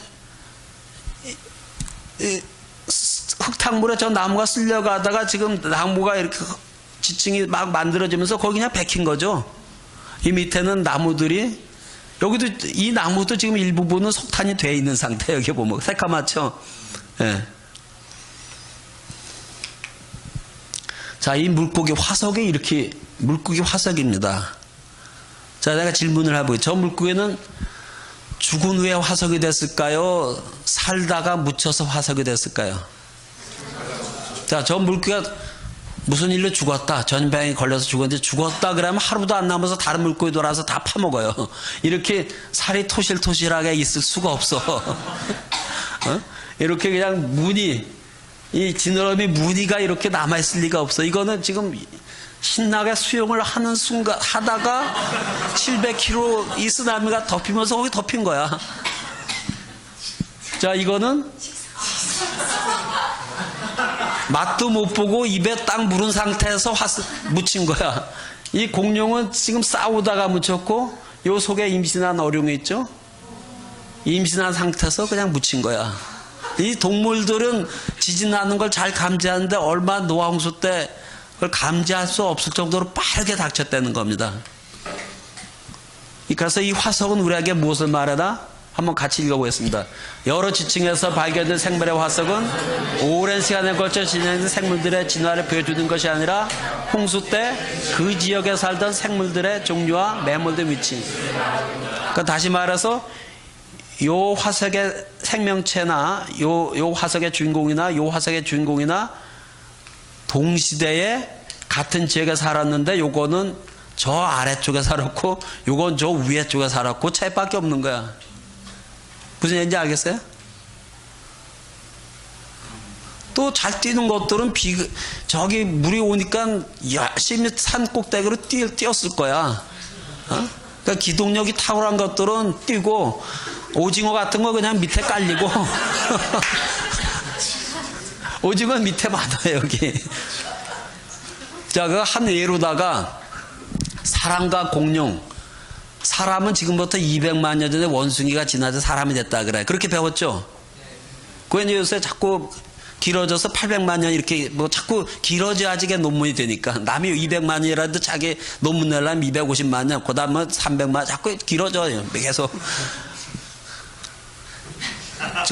흙탕물에 저 나무가 쓸려가다가 지금 나무가 이렇게 지층이 막 만들어지면서 거기 그냥 백힌 거죠. 이 밑에는 나무들이, 여기도 이 나무도 지금 일부분은 석탄이 돼 있는 상태. 여기 보면 새까맣죠. 예. 자, 이 물고기 화석이 이렇게 물고기 화석입니다. 자, 내가 질문을 해보게. 저 물고기는 죽은 후에 화석이 됐을까요? 살다가 묻혀서 화석이 됐을까요? 자, 저 물고기가 무슨 일로 죽었다. 전병에 걸려서 죽었는데 죽었다 그러면 하루도 안 남아서 다른 물고기 돌아서 다 파먹어요. 이렇게 살이 토실토실하게 있을 수가 없어. 어? 이렇게 그냥 이 지느러미 무늬가 이렇게 남아있을 리가 없어. 이거는 지금 신나게 수영을 하는 순간 하다가 700km 이 쓰나미가 덮이면서 거기 덮인 거야. 자, 이거는 맛도 못 보고 입에 딱 물은 상태에서 묻힌 거야. 이 공룡은 지금 싸우다가 묻혔고 요 속에 임신한 어룡이 있죠. 임신한 상태에서 그냥 묻힌 거야. 이 동물들은 지진 나는 걸 잘 감지하는데 얼마 노항수 때 그걸 감지할 수 없을 정도로 빠르게 닥쳤다는 겁니다. 그래서 이 화석은 우리에게 무엇을 말하나? 한번 같이 읽어보겠습니다. 여러 지층에서 발견된 생물의 화석은 오랜 시간에 걸쳐 진행된 생물들의 진화를 보여주는 것이 아니라 홍수 때 그 지역에 살던 생물들의 종류와 매몰된 위치. 그러니까 다시 말해서 요 화석의 생명체나 요 화석의 주인공이나 동시대에 같은 지역에 살았는데 요거는 저 아래쪽에 살았고 요건 저 위에 쪽에 살았고 차이밖에 없는 거야. 무슨 얘기인지 알겠어요? 또 잘 뛰는 것들은 저기 물이 오니까 열심히 산 꼭대기로 뛰었을 거야. 어? 그러니까 기동력이 탁월한 것들은 뛰고 오징어 같은 거 그냥 밑에 깔리고 오징어는 밑에 받아요, 여기. 자, 그 한 예로다가 사람과 공룡. 사람은 지금부터 200만 년 전에 원숭이가 지나서 사람이 됐다 그래. 그렇게 배웠죠? 그건 요새 자꾸 길어져서 800만 년 이렇게 뭐 자꾸 길어져야지 이게 논문이 되니까 남이 200만 년이라도 자기 논문 내려면 250만 년 그다음에 300만 년 자꾸 길어져요 계속.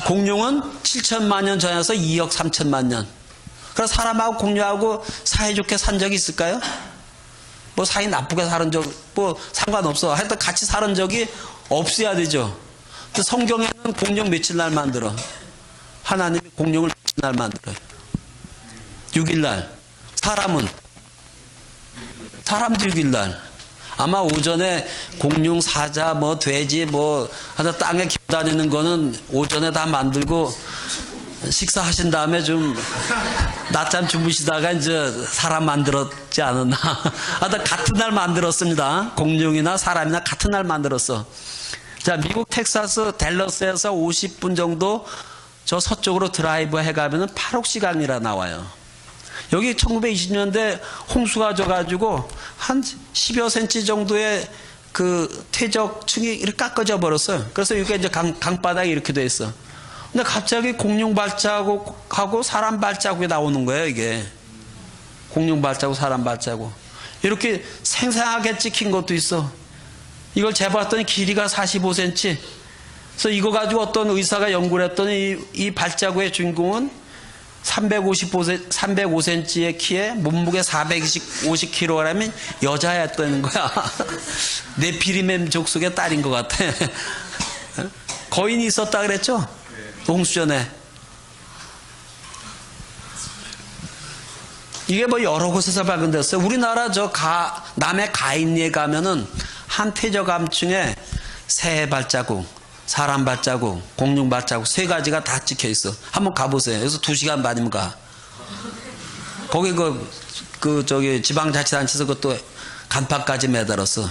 공룡은 7천만 년 전에서 2억 3천만 년. 그래서 사람하고 공룡하고 사이좋게 산 적이 있을까요? 뭐 사이 나쁘게 사는 적 뭐 상관없어. 하여튼 같이 사는 적이 없어야 되죠. 근데 성경에는 공룡 며칠 날 만들어? 하나님이 공룡을 며칠 날 만들어요? 6일 날. 사람은? 사람도 6일 날. 아마 오전에 공룡, 사자, 뭐 돼지, 뭐 하여튼 땅에 기어다니는 거는 오전에 다 만들고 식사하신 다음에 좀 낮잠 주무시다가 이제 사람 만들었지 않았나. 하여튼 같은 날 만들었습니다. 공룡이나 사람이나 같은 날 만들었어. 자, 미국 텍사스 댈러스에서 50분 정도 저 서쪽으로 드라이브 해가면은 8억 시간이라 나와요. 여기 1920년대 홍수가 져가지고 한 10여 센치 정도의 그 퇴적층이 이렇게 깎아져 버렸어요. 그래서 여기가 이제 강바닥이 이렇게 돼 있어. 근데 갑자기 공룡 발자국하고 사람 발자국이 나오는 거예요, 이게. 공룡 발자국, 사람 발자국. 이렇게 생생하게 찍힌 것도 있어. 이걸 재봤더니 길이가 45cm. 그래서 이거 가지고 어떤 의사가 연구를 했더니 이 발자국의 주인공은 305cm의 키에 몸무게 450kg이면 여자였다는 거야. 네피림의 족속의 딸인 것 같아. 거인이 있었다 그랬죠? 홍수전에. 이게 뭐 여러 곳에서 발견됐어요. 우리나라 남해 가인리에 가면은 한 퇴적암층에 새 발자국, 사람 발자국, 공룡 발자국 세 가지가 다 찍혀 있어. 한번 가보세요. 여기서 2시간 반이면 가. 거기 저기 지방자치단체에서 그것도 간판까지 매달았어.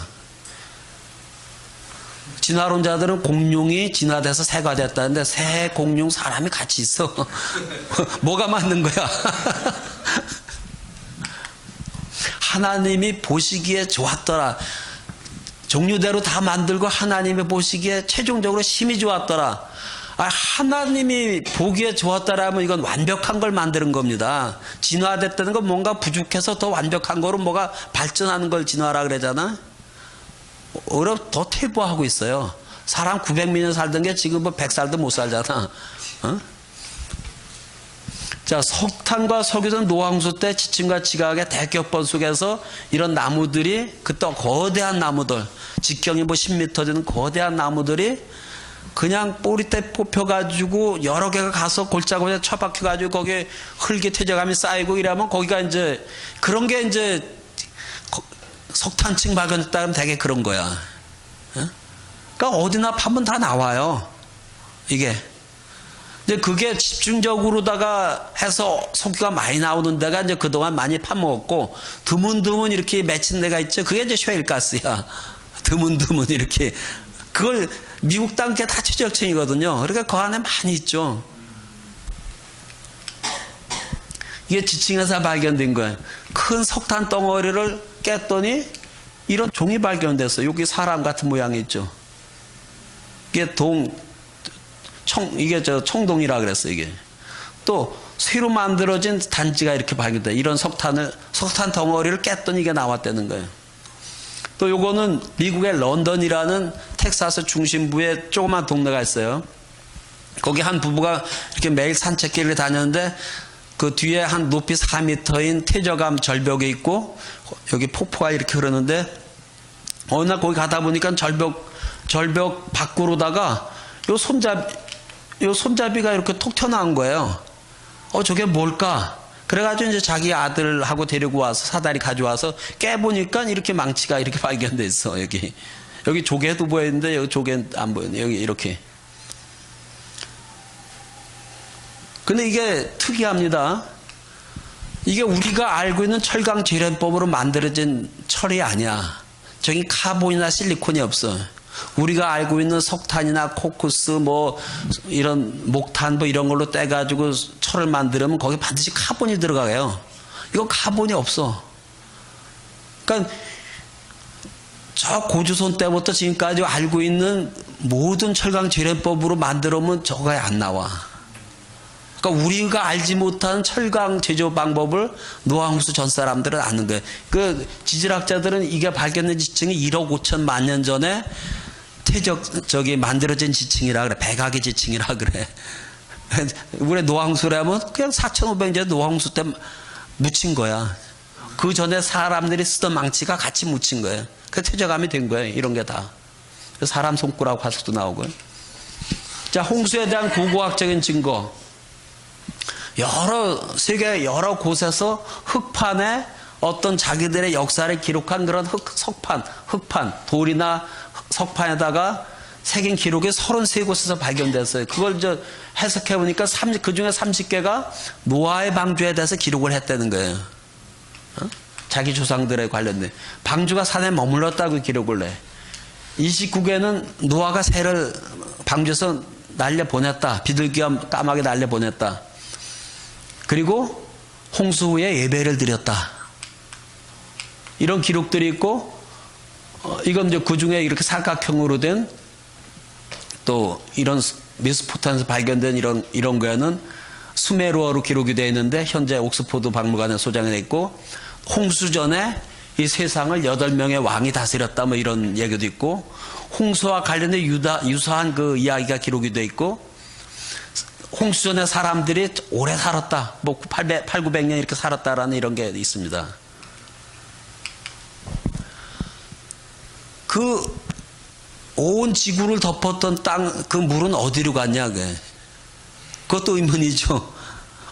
진화론자들은 공룡이 진화돼서 새가 됐다는데 새, 공룡, 사람이 같이 있어. 뭐가 맞는 거야? 하나님이 보시기에 좋았더라. 종류대로 다 만들고 하나님이 보시기에 최종적으로 심히 좋았더라. 하나님이 보기에 좋았더라면 이건 완벽한 걸 만드는 겁니다. 진화됐다는 건 뭔가 부족해서 더 완벽한 거로 뭐가 발전하는 걸 진화라 그러잖아. 오히려 더 퇴보하고 있어요. 사람 900년 살던 게 지금 뭐 100살도 못 살잖아. 어? 자, 석탄과 석유는 노황수 때 지층과 지각의 대격번 속에서 이런 나무들이 그때 거대한 나무들, 직경이 뭐 10m 되는 거대한 나무들이 그냥 뿌리때 뽑혀가지고 여러 개가 가서 골짜기에 처박혀가지고 거기에 흙이 퇴적감이 쌓이고 이러면 거기가 이제 그런 게 이제 석탄층 발견했다 하면 되게 그런 거야. 그러니까 어디나 파면 다 나와요. 이게. 근데 그게 집중적으로다가 해서 석유가 많이 나오는 데가 이제 그동안 많이 파먹었고, 드문드문 이렇게 맺힌 데가 있죠. 그게 이제 셰일가스야. 드문드문 이렇게. 그걸 미국 땅께 다 최적층이거든요. 그러니까 그 안에 많이 있죠. 이게 지층에서 발견된 거예요. 큰 석탄 덩어리를 깼더니 이런 종이 발견됐어요. 여기 사람 같은 모양이 있죠. 이게 이게 청동이라 그랬어요, 이게. 또, 새로 만들어진 단지가 이렇게 발견돼. 이런 석탄 덩어리를 깼더니 이게 나왔다는 거예요. 또 요거는 미국의 런던이라는 텍사스 중심부에 조그만 동네가 있어요. 거기 한 부부가 이렇게 매일 산책길을 다녔는데 그 뒤에 한 높이 4m인 퇴적암 절벽이 있고 여기 폭포가 이렇게 흐르는데 어느 날 거기 가다 보니까 절벽 밖으로다가 요 손잡이가 이렇게 톡 튀어나온 거예요. 저게 뭘까? 그래가지고 이제 자기 아들하고 데리고 와서 사다리 가져와서 깨보니까 이렇게 망치가 이렇게 발견돼 있어. 여기 조개도 보였는데 여기 조개 안 보이네. 여기 이렇게. 근데 이게 특이합니다. 이게 우리가 알고 있는 철강 재련법으로 만들어진 철이 아니야. 저기 카본이나 실리콘이 없어. 우리가 알고 있는 석탄이나 코쿠스 뭐 이런 목탄 뭐 이런 걸로 떼가지고 철을 만들면 거기 반드시 카본이 들어가요. 이거 카본이 없어. 그러니까 저 고조선 때부터 지금까지 알고 있는 모든 철강 재련법으로 만들어면 저거에 안 나와. 그러니까 우리가 알지 못한 철강 제조 방법을 노아 홍수 전 사람들은 아는 거예요. 그 지질학자들은 이게 발견된 지층이 1억 5천만 년 전에 만들어진 지층이라 그래. 백악의 지층이라 그래. 우리 노아 홍수라면 그냥 4,500년 노아 홍수 때 묻힌 거야. 그 전에 사람들이 쓰던 망치가 같이 묻힌 거예요. 그 퇴적감이 된 거예요. 이런 게 다. 사람 손가락 화석도 나오고요. 자, 홍수에 대한 고고학적인 증거. 세계 여러 곳에서 흙판에 어떤 자기들의 역사를 기록한 그런 흙판, 돌이나 석판에다가 새긴 기록이 33곳에서 발견됐어요. 그걸 해석해 보니까 그 중에 30개가 노아의 방주에 대해서 기록을 했다는 거예요. 자기 조상들에 관련된. 방주가 산에 머물렀다고 기록을 해. 29개는 노아가 새를 방주에서 날려보냈다. 비둘기와 까마귀 날려보냈다. 그리고 홍수 후에 예배를 드렸다. 이런 기록들이 있고, 이건 이제 그 중에 이렇게 삼각형으로 된 또 이런 메소포타미아에서 발견된 이런 거에는 수메르어로 기록이 되어 있는데 현재 옥스포드 박물관에 소장이 되어 있고, 홍수 전에 이 세상을 8명의 왕이 다스렸다 뭐 이런 얘기도 있고, 홍수와 관련된 유사한 그 이야기가 기록이 되어 있고, 홍수 전에 사람들이 오래 살았다, 뭐 800~900년 이렇게 살았다라는 이런 게 있습니다. 그 온 지구를 덮었던 땅, 그 물은 어디로 갔냐, 그것도 의문이죠.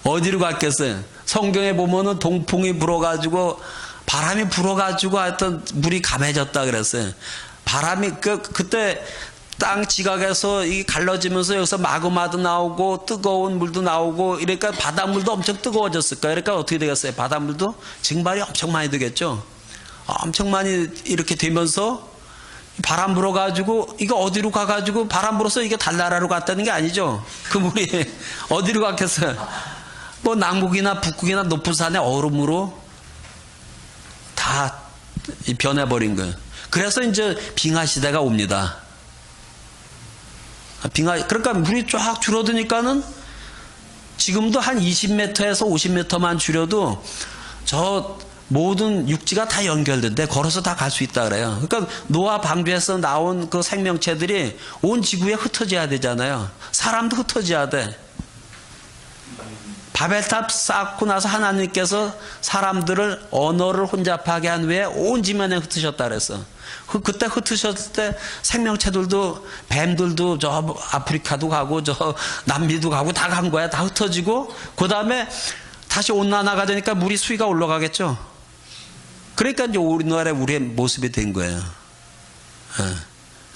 어디로 갔겠어요? 성경에 보면은 동풍이 불어가지고, 바람이 불어가지고 하여튼 물이 감해졌다 그랬어요. 바람이, 그때 땅 지각에서 이 갈라지면서 여기서 마그마도 나오고, 뜨거운 물도 나오고, 이러니까 바닷물도 엄청 뜨거워졌을 거예요. 그러니까 어떻게 되겠어요? 바닷물도 증발이 엄청 많이 되겠죠? 엄청 많이 이렇게 되면서, 바람 불어가지고 이거 어디로 가가지고 바람 불어서 이게 달나라로 갔다는 게 아니죠. 그 물이 어디로 갔겠어요? 뭐 남극이나 북극이나 높은 산의 얼음으로 다 변해버린 거예요. 그래서 이제 빙하 시대가 옵니다. 그러니까 물이 쫙 줄어드니까는 지금도 한 20m에서 50m만 줄여도 저 모든 육지가 다 연결된대. 걸어서 다 갈 수 있다 그래요. 그러니까 노아 방주에서 나온 그 생명체들이 온 지구에 흩어져야 되잖아요. 사람도 흩어져야 돼. 바벨탑 쌓고 나서 하나님께서 사람들을 언어를 혼잡하게 한 후에 온 지면에 흩으셨다 그랬어. 그때 흩으셨을 때 생명체들도, 뱀들도 저 아프리카도 가고 저 남미도 가고 다 간 거야. 다 흩어지고 그 다음에 다시 온난화가 되니까 물이 수위가 올라가겠죠. 그러니까 이제 우리의 모습이 된 거예요.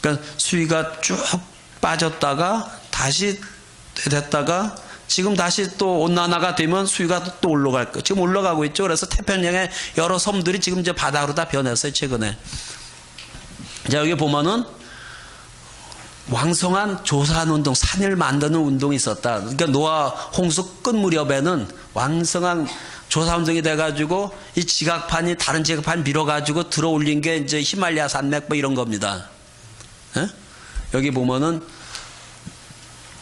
그러니까 수위가 쭉 빠졌다가 다시 됐다가 지금 다시 또 온난화가 되면 수위가 또 올라갈 거예요. 지금 올라가고 있죠. 그래서 태평양의 여러 섬들이 지금 이제 바다로 다 변했어요. 최근에. 자, 여기 보면은 왕성한 조사하는 운동, 산을 만드는 운동이 있었다. 그러니까 노아 홍수 끝 무렵에는 왕성한 조사 운동이 돼가지고 이 지각판이 다른 지각판 밀어가지고 들어 올린 게 이제 히말라야 산맥 뭐 이런 겁니다. 여기 보면은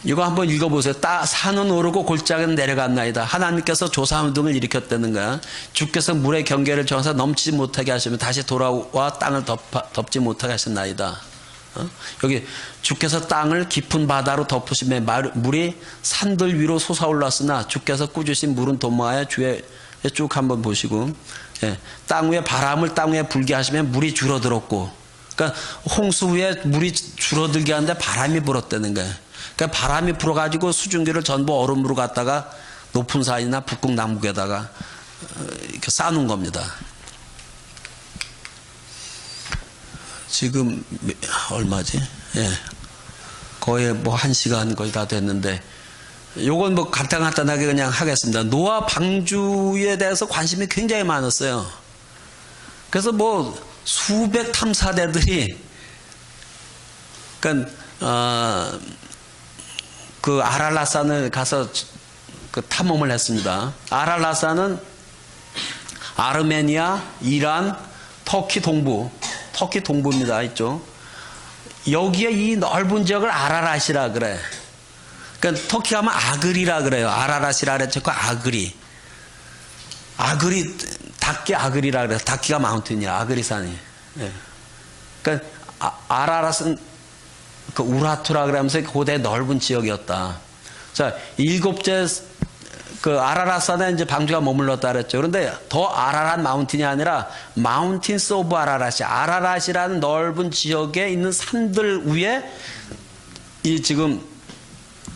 이거 한번 읽어보세요. 산은 오르고 골짜기는 내려갔나이다. 하나님께서 조사 운동을 일으켰다는 거야. 주께서 물의 경계를 정해서 넘치지 못하게 하시면 다시 돌아와 땅을 덮지 못하게 하셨나이다. 여기 주께서 땅을 깊은 바다로 덮으시며 물이 산들 위로 솟아올랐으나 주께서 꾸주신 물은 도모하여 주에 쭉 한번 보시고, 땅 위에 바람을 땅 위에 불게 하시면 물이 줄어들었고, 그러니까 홍수 후에 물이 줄어들게 하는데 바람이 불었다는 거예요. 그러니까 바람이 불어가지고 수증기를 전부 얼음으로 갖다가 높은 산이나 북극 남극에다가 이렇게 쌓는 겁니다. 지금 얼마지? 거의 뭐 1시간 거의 다 됐는데, 요건 뭐 간단하게 그냥 하겠습니다. 노아 방주에 대해서 관심이 굉장히 많았어요. 그래서 뭐 수백 탐사대들이 그러니까 그 아랄라산을 가서 그 탐험을 했습니다. 아랄라산은 아르메니아, 이란, 터키 동부입니다. 이쪽. 여기에 이 넓은 지역을 아라랏이라 그래. 그러니까 터키 하면 아그리라 그래요. 아라랏이라 그랬죠. 그 아그리. 아그리, 닭기 아그리라 그래요. 닭기가 마운틴이야. 아그리산이. 예. 그러니까 아라랏은 그 우라투라 그러면서 고대 넓은 지역이었다. 자, 일곱째 그 아라랏산에 이제 방주가 머물렀다 그랬죠. 그런데 더 아라랏 마운틴이 아니라 마운틴스 오브 아라랏이 아라랏이라는 넓은 지역에 있는 산들 위에 이 지금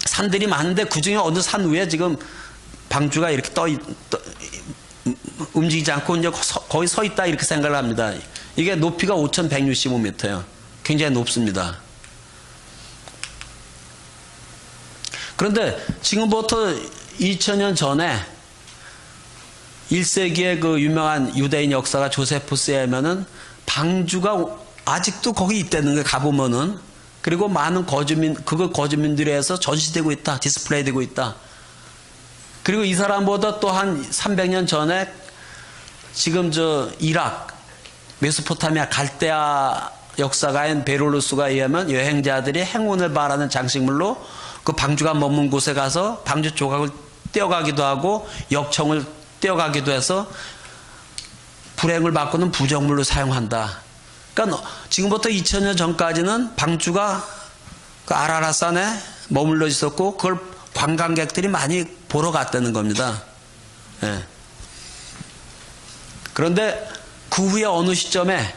산들이 많은데 그 중에 어느 산 위에 지금 방주가 이렇게 움직이지 않고 이제 거의 서 있다 이렇게 생각을 합니다. 이게 높이가 5,165m예요. 굉장히 높습니다. 그런데 지금부터 2000년 전에 1세기의 그 유명한 유대인 역사가 조세푸스에 하면은 방주가 아직도 거기 있다는 걸 가보면은 그리고 많은 거주민들에 의해서 전시되고 있다. 디스플레이 되고 있다. 그리고 이 사람보다 또 한 300년 전에 지금 저 이락, 메소포타미아 갈대아 역사가인 베롤루스가 의하면 여행자들이 행운을 바라는 장식물로 그 방주가 머문 곳에 가서 방주 조각을 떼어가기도 하고 역청을 떼어가기도 해서 불행을 바꾸는 부정물로 사용한다. 그러니까 지금부터 2000년 전까지는 방주가 그 아라랏산에 머물러 있었고 그걸 관광객들이 많이 보러 갔다는 겁니다. 예. 그런데 그 후에 어느 시점에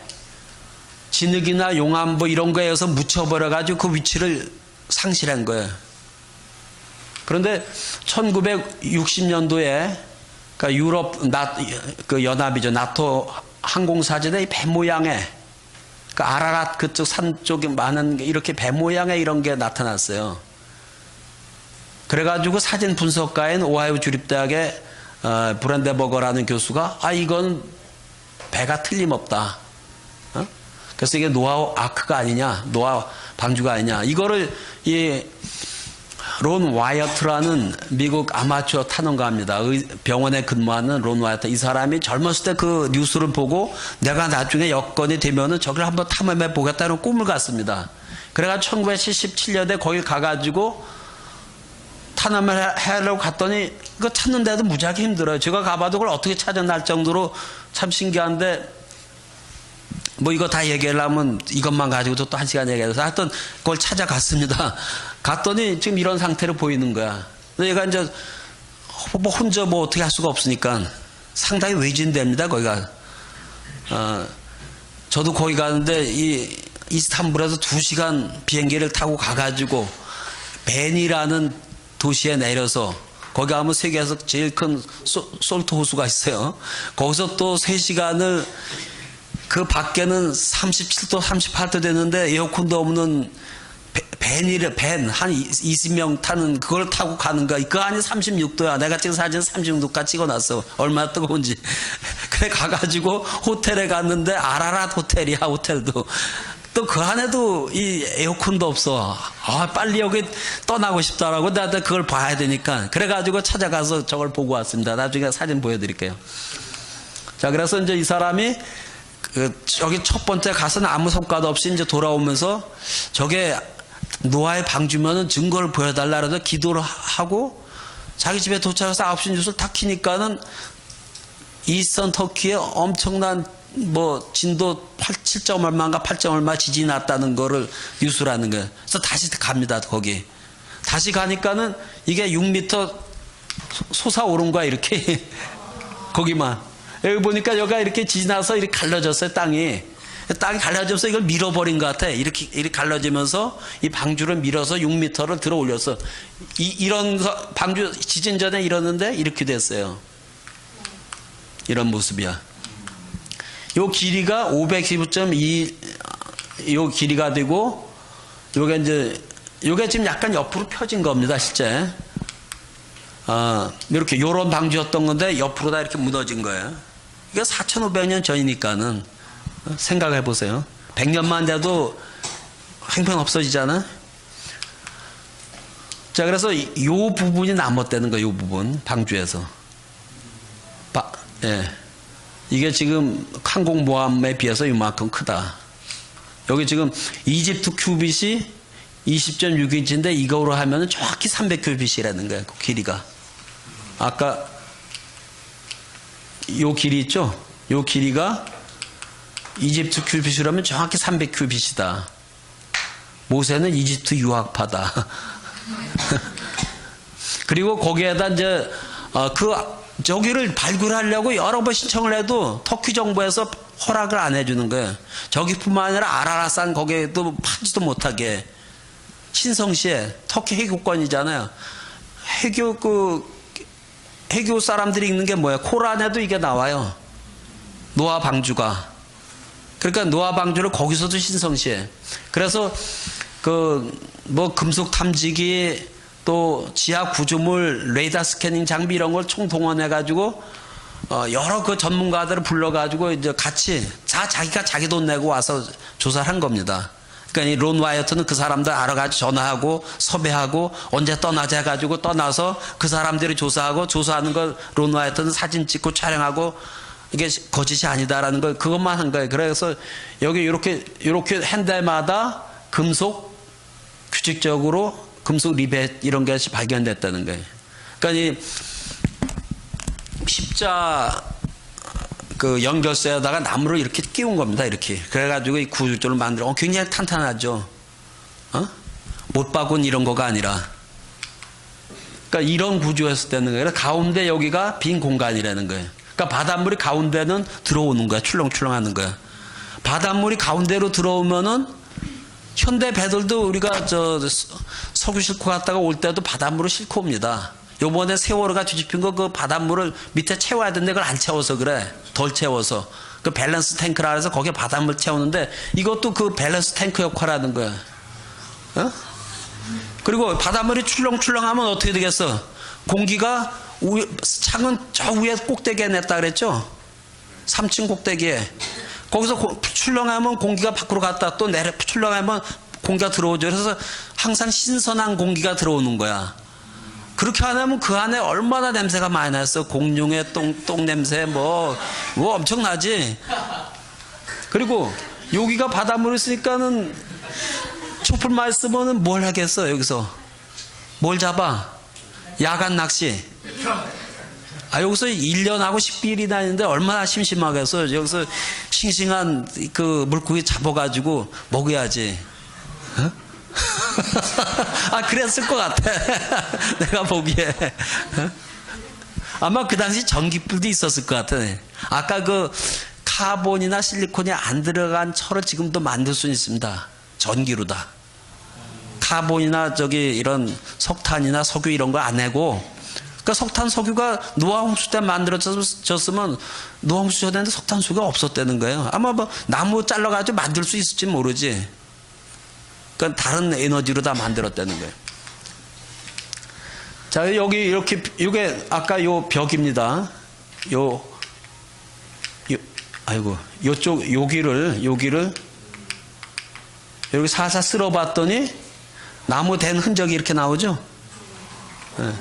진흙이나 용암 뭐 이런 거에 의해서 묻혀버려가지고 그 위치를 상실한 거예요. 그런데 1960년도에 그러니까 유럽 그 연합이죠. 나토 항공사진에 배 모양의 그 아라랏 그쪽 산 쪽에 많은 이렇게 배 모양의 이런 게 나타났어요. 그래가지고 사진 분석가인 오하이오 주립대학의 브랜데버거라는 교수가 이건 배가 틀림없다. 그래서 이게 노아 아크가 아니냐, 노아 방주가 아니냐. 이거를 이 론 와이어트라는 미국 아마추어 탐험가입니다. 병원에 근무하는 론 와이어트. 이 사람이 젊었을 때 그 뉴스를 보고 내가 나중에 여건이 되면은 저걸 한번 탐험해 보겠다는 꿈을 갖습니다. 그래가지고 1977년에 거길 가가지고 탐험을 하려고 갔더니 이거 찾는데도 무지하게 힘들어요. 제가 가봐도 그걸 어떻게 찾아날 정도로 참 신기한데 뭐 이거 다 얘기하려면 이것만 가지고도 또 1시간 얘기해서 하여튼 그걸 찾아갔습니다. 갔더니 지금 이런 상태로 보이는 거야. 얘가 이제 뭐 혼자 뭐 어떻게 할 수가 없으니까 상당히 외진됩니다. 거기가. 저도 거기 가는데 이 이스탄불에서 2시간 비행기를 타고 가가지고 벤이라는 도시에 내려서 거기 가면 세계에서 제일 큰 솔트 호수가 있어요. 거기서 또 3시간을 그 밖에는 37도, 38도 되는데 에어컨도 없는 벤 한 20명 타는 그걸 타고 가는 거야. 그 안이 36도야. 내가 찍은 사진 36도까지 찍어놨어. 얼마나 뜨거운지. 그래 가가지고 호텔에 갔는데 아라랏 호텔이야. 호텔도. 또 그 안에도 이 에어컨도 없어. 빨리 여기 떠나고 싶다라고 나한테 그걸 봐야 되니까. 그래가지고 찾아가서 저걸 보고 왔습니다. 나중에 사진 보여드릴게요. 자, 그래서 이제 이 사람이 여기 첫 번째 가서는 아무 성과도 없이 이제 돌아오면서 저게 노아의 방주면은 증거를 보여달라 그래서 기도를 하고 자기 집에 도착해서 9시 뉴스를 탁 키니까는 이스턴 터키에 엄청난 뭐 진도 7점 얼마인가 8점 얼마 지진이 났다는 거를 뉴스라는 거예요. 그래서 다시 갑니다. 거기 다시 가니까는 이게 6m 솟아오른 거야. 이렇게 거기만 여기 보니까 여기가 이렇게 지나서 이렇게 갈라졌어요. 땅이 갈라져서 이걸 밀어버린 것 같아. 이렇게 갈라지면서 이 방주를 밀어서 6m를 들어 올렸어. 이런 방주 지진 전에 이러는데 이렇게 됐어요. 이런 모습이야. 요 길이가 515.2 요 길이가 되고 요게 지금 약간 옆으로 펴진 겁니다. 실제 이렇게 요런 방주였던 건데 옆으로 다 이렇게 무너진 거예요. 이게 4,500년 전이니까는 생각해 보세요. 100년만 돼도 횡행 없어지잖아. 자, 그래서 요 부분이 남았다는 거예요. 요 부분 방주에서. 예. 이게 지금 항공모함에 비해서 이만큼 크다. 여기 지금 이집트 큐빗이 20.6인치인데 이거로 하면 정확히 300큐빗이라는 거예요. 그 길이가. 아까 요 길이 있죠? 요 길이가 이집트 큐빗이라면 정확히 300큐빗이다. 모세는 이집트 유학파다. 그리고 거기에다 이제 저기를 발굴하려고 여러 번 신청을 해도 터키 정부에서 허락을 안 해주는 거예요. 저기뿐만 아니라 아라라산 거기에도 파지도 못하게. 신성시에 터키 해교권이잖아요. 해교 사람들이 읽는 게 뭐예요? 코란에도 이게 나와요. 노아 방주가. 그러니까 노아 방주를 거기서도 신성시에. 그래서 뭐 금속 탐지기 또 지하 구조물 레이더 스캐닝 장비 이런 걸 총동원해 가지고 여러 그 전문가들을 불러 가지고 이제 같이 자기가 자기 돈 내고 와서 조사를 한 겁니다. 그러니까 이 론 와이어트는 그 사람들 알아가지고 전화하고 섭외하고 언제 떠나자 해가지고 떠나서 그 사람들이 조사하는 걸 론 와이어트는 사진 찍고 촬영하고 이게 거짓이 아니다라는 걸 그것만 한 거예요. 그래서 여기 이렇게 한 대마다 금속 규칙적으로 금속 리벳 이런 것이 발견됐다는 거예요. 그러니까 이 십자 그 연결쇠에다가 나무를 이렇게 끼운 겁니다. 이렇게. 그래가지고 이 구조를 만들어. 굉장히 탄탄하죠. 못 박은 이런 거가 아니라. 그러니까 이런 구조였을 때는 거예요. 가운데 여기가 빈 공간이라는 거예요. 그러니까 바닷물이 가운데는 들어오는 거야. 출렁출렁 하는 거야. 바닷물이 가운데로 들어오면은 현대 배들도 우리가 석유 싣고 갔다가 올 때도 바닷물을 싣고 옵니다. 요번에 세월호가 뒤집힌 거 그 바닷물을 밑에 채워야 되는데 그걸 안 채워서 그래. 덜 채워서. 그 밸런스 탱크라 해서 거기에 바닷물 채우는데 이것도 그 밸런스 탱크 역할을 하는 거야. 그리고 바닷물이 출렁출렁하면 어떻게 되겠어? 공기가 창은 저 위에 꼭대기에 냈다 그랬죠? 3층 꼭대기에. 거기서 출렁하면 공기가 밖으로 갔다 또 출렁하면 공기가 들어오죠. 그래서 항상 신선한 공기가 들어오는 거야. 그렇게 안 하면 그 안에 얼마나 냄새가 많이 났어. 공룡의 똥 냄새 뭐 엄청나지. 그리고 여기가 바닷물을 쓰니까는 촛불 많이 쓰면은 뭘 하겠어. 여기서 뭘 잡아? 야간 낚시. 여기서 1년하고 10일이 다니는데 얼마나 심심하겠어. 여기서 싱싱한 그 물고기 잡아가지고 먹어야지. 그랬을 것 같아. 내가 보기에. 아마 그 당시 전기불도 있었을 것 같아. 아까 그 카본이나 실리콘이 안 들어간 철을 지금도 만들 수 있습니다. 전기로다. 카본이나 이런 석탄이나 석유 이런 거 안 내고. 그러니까 석탄 석유가 노아 홍수 때 만들어졌으면 노아 홍수 전에는 석탄 석유가 없었다는 거예요. 아마 뭐 나무 잘라가지고 만들 수 있을지 모르지. 그러니까 다른 에너지로 다 만들었다는 거예요. 자, 여기 이렇게, 이게 아까 요 벽입니다. 여기를 여기 사사 쓸어봤더니 나무 된 흔적이 이렇게 나오죠? 네.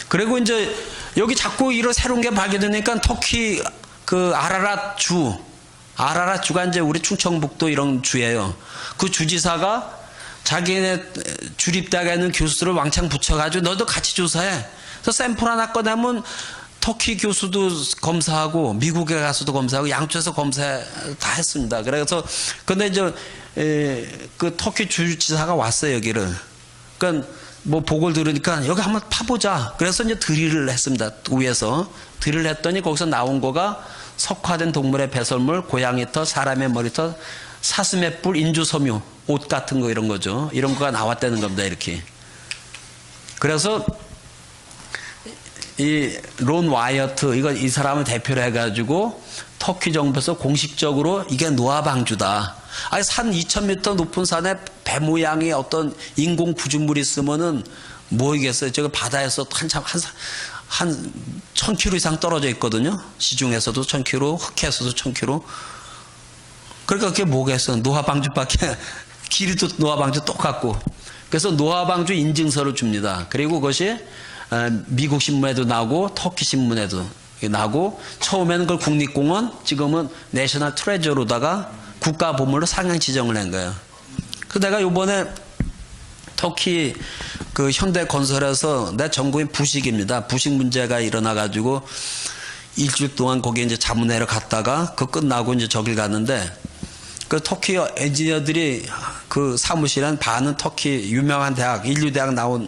그리고 이제 여기 자꾸 이런 새로운 게 발견되니까 터키 그 아라랏주가 이제 우리 충청북도 이런 주예요. 그 주지사가 자기네 주립대학에 있는 교수들을 왕창 붙여가지고 너도 같이 조사해. 그래서 샘플 하나 꺼내면 터키 교수도 검사하고 미국에 가서도 검사하고 양쪽에서 검사 다 했습니다. 그래서 근데 이제 그 터키 주지사가 왔어요 여기를. 그러니까 뭐 보고를 들으니까 여기 한번 파보자. 그래서 이제 드릴을 했습니다. 위에서 드릴을 했더니 거기서 나온 거가 석화된 동물의 배설물, 고양이 털, 사람의 머리털, 사슴의 뿔, 인조 섬유, 옷 같은 거 이런 거죠. 이런 거가 나왔다는 겁니다. 이렇게. 그래서 이 론 와이어트 이 사람을 대표로 해가지고 터키 정부에서 공식적으로 이게 노아 방주다. 산 2,000m 높은 산에 배 모양의 어떤 인공 구조물이 있으면은 뭐이겠어요? 저기 바다에서 한 1,000km 이상 떨어져 있거든요. 시중에서도 1,000km, 흑해에서도 1,000km. 그러니까 그게 뭐겠어? 노아 방주밖에 길이도 노아 방주 똑같고. 그래서 노아 방주 인증서를 줍니다. 그리고 그것이 미국 신문에도 나오고 터키 신문에도 나오고 처음에는 그걸 국립공원, 지금은 내셔널 트레저로다가 국가보물로 상향 지정을 한 거예요. 그래서 내가 요번에 터키 그 현대 건설에서 내 전공이 부식입니다. 부식 문제가 일어나가지고 일주일 동안 거기 이제 자문회를 갔다가 그 끝나고 이제 저길 갔는데 그 터키 엔지니어들이 그 사무실에 한 반은 터키 유명한 대학, 인류대학 나온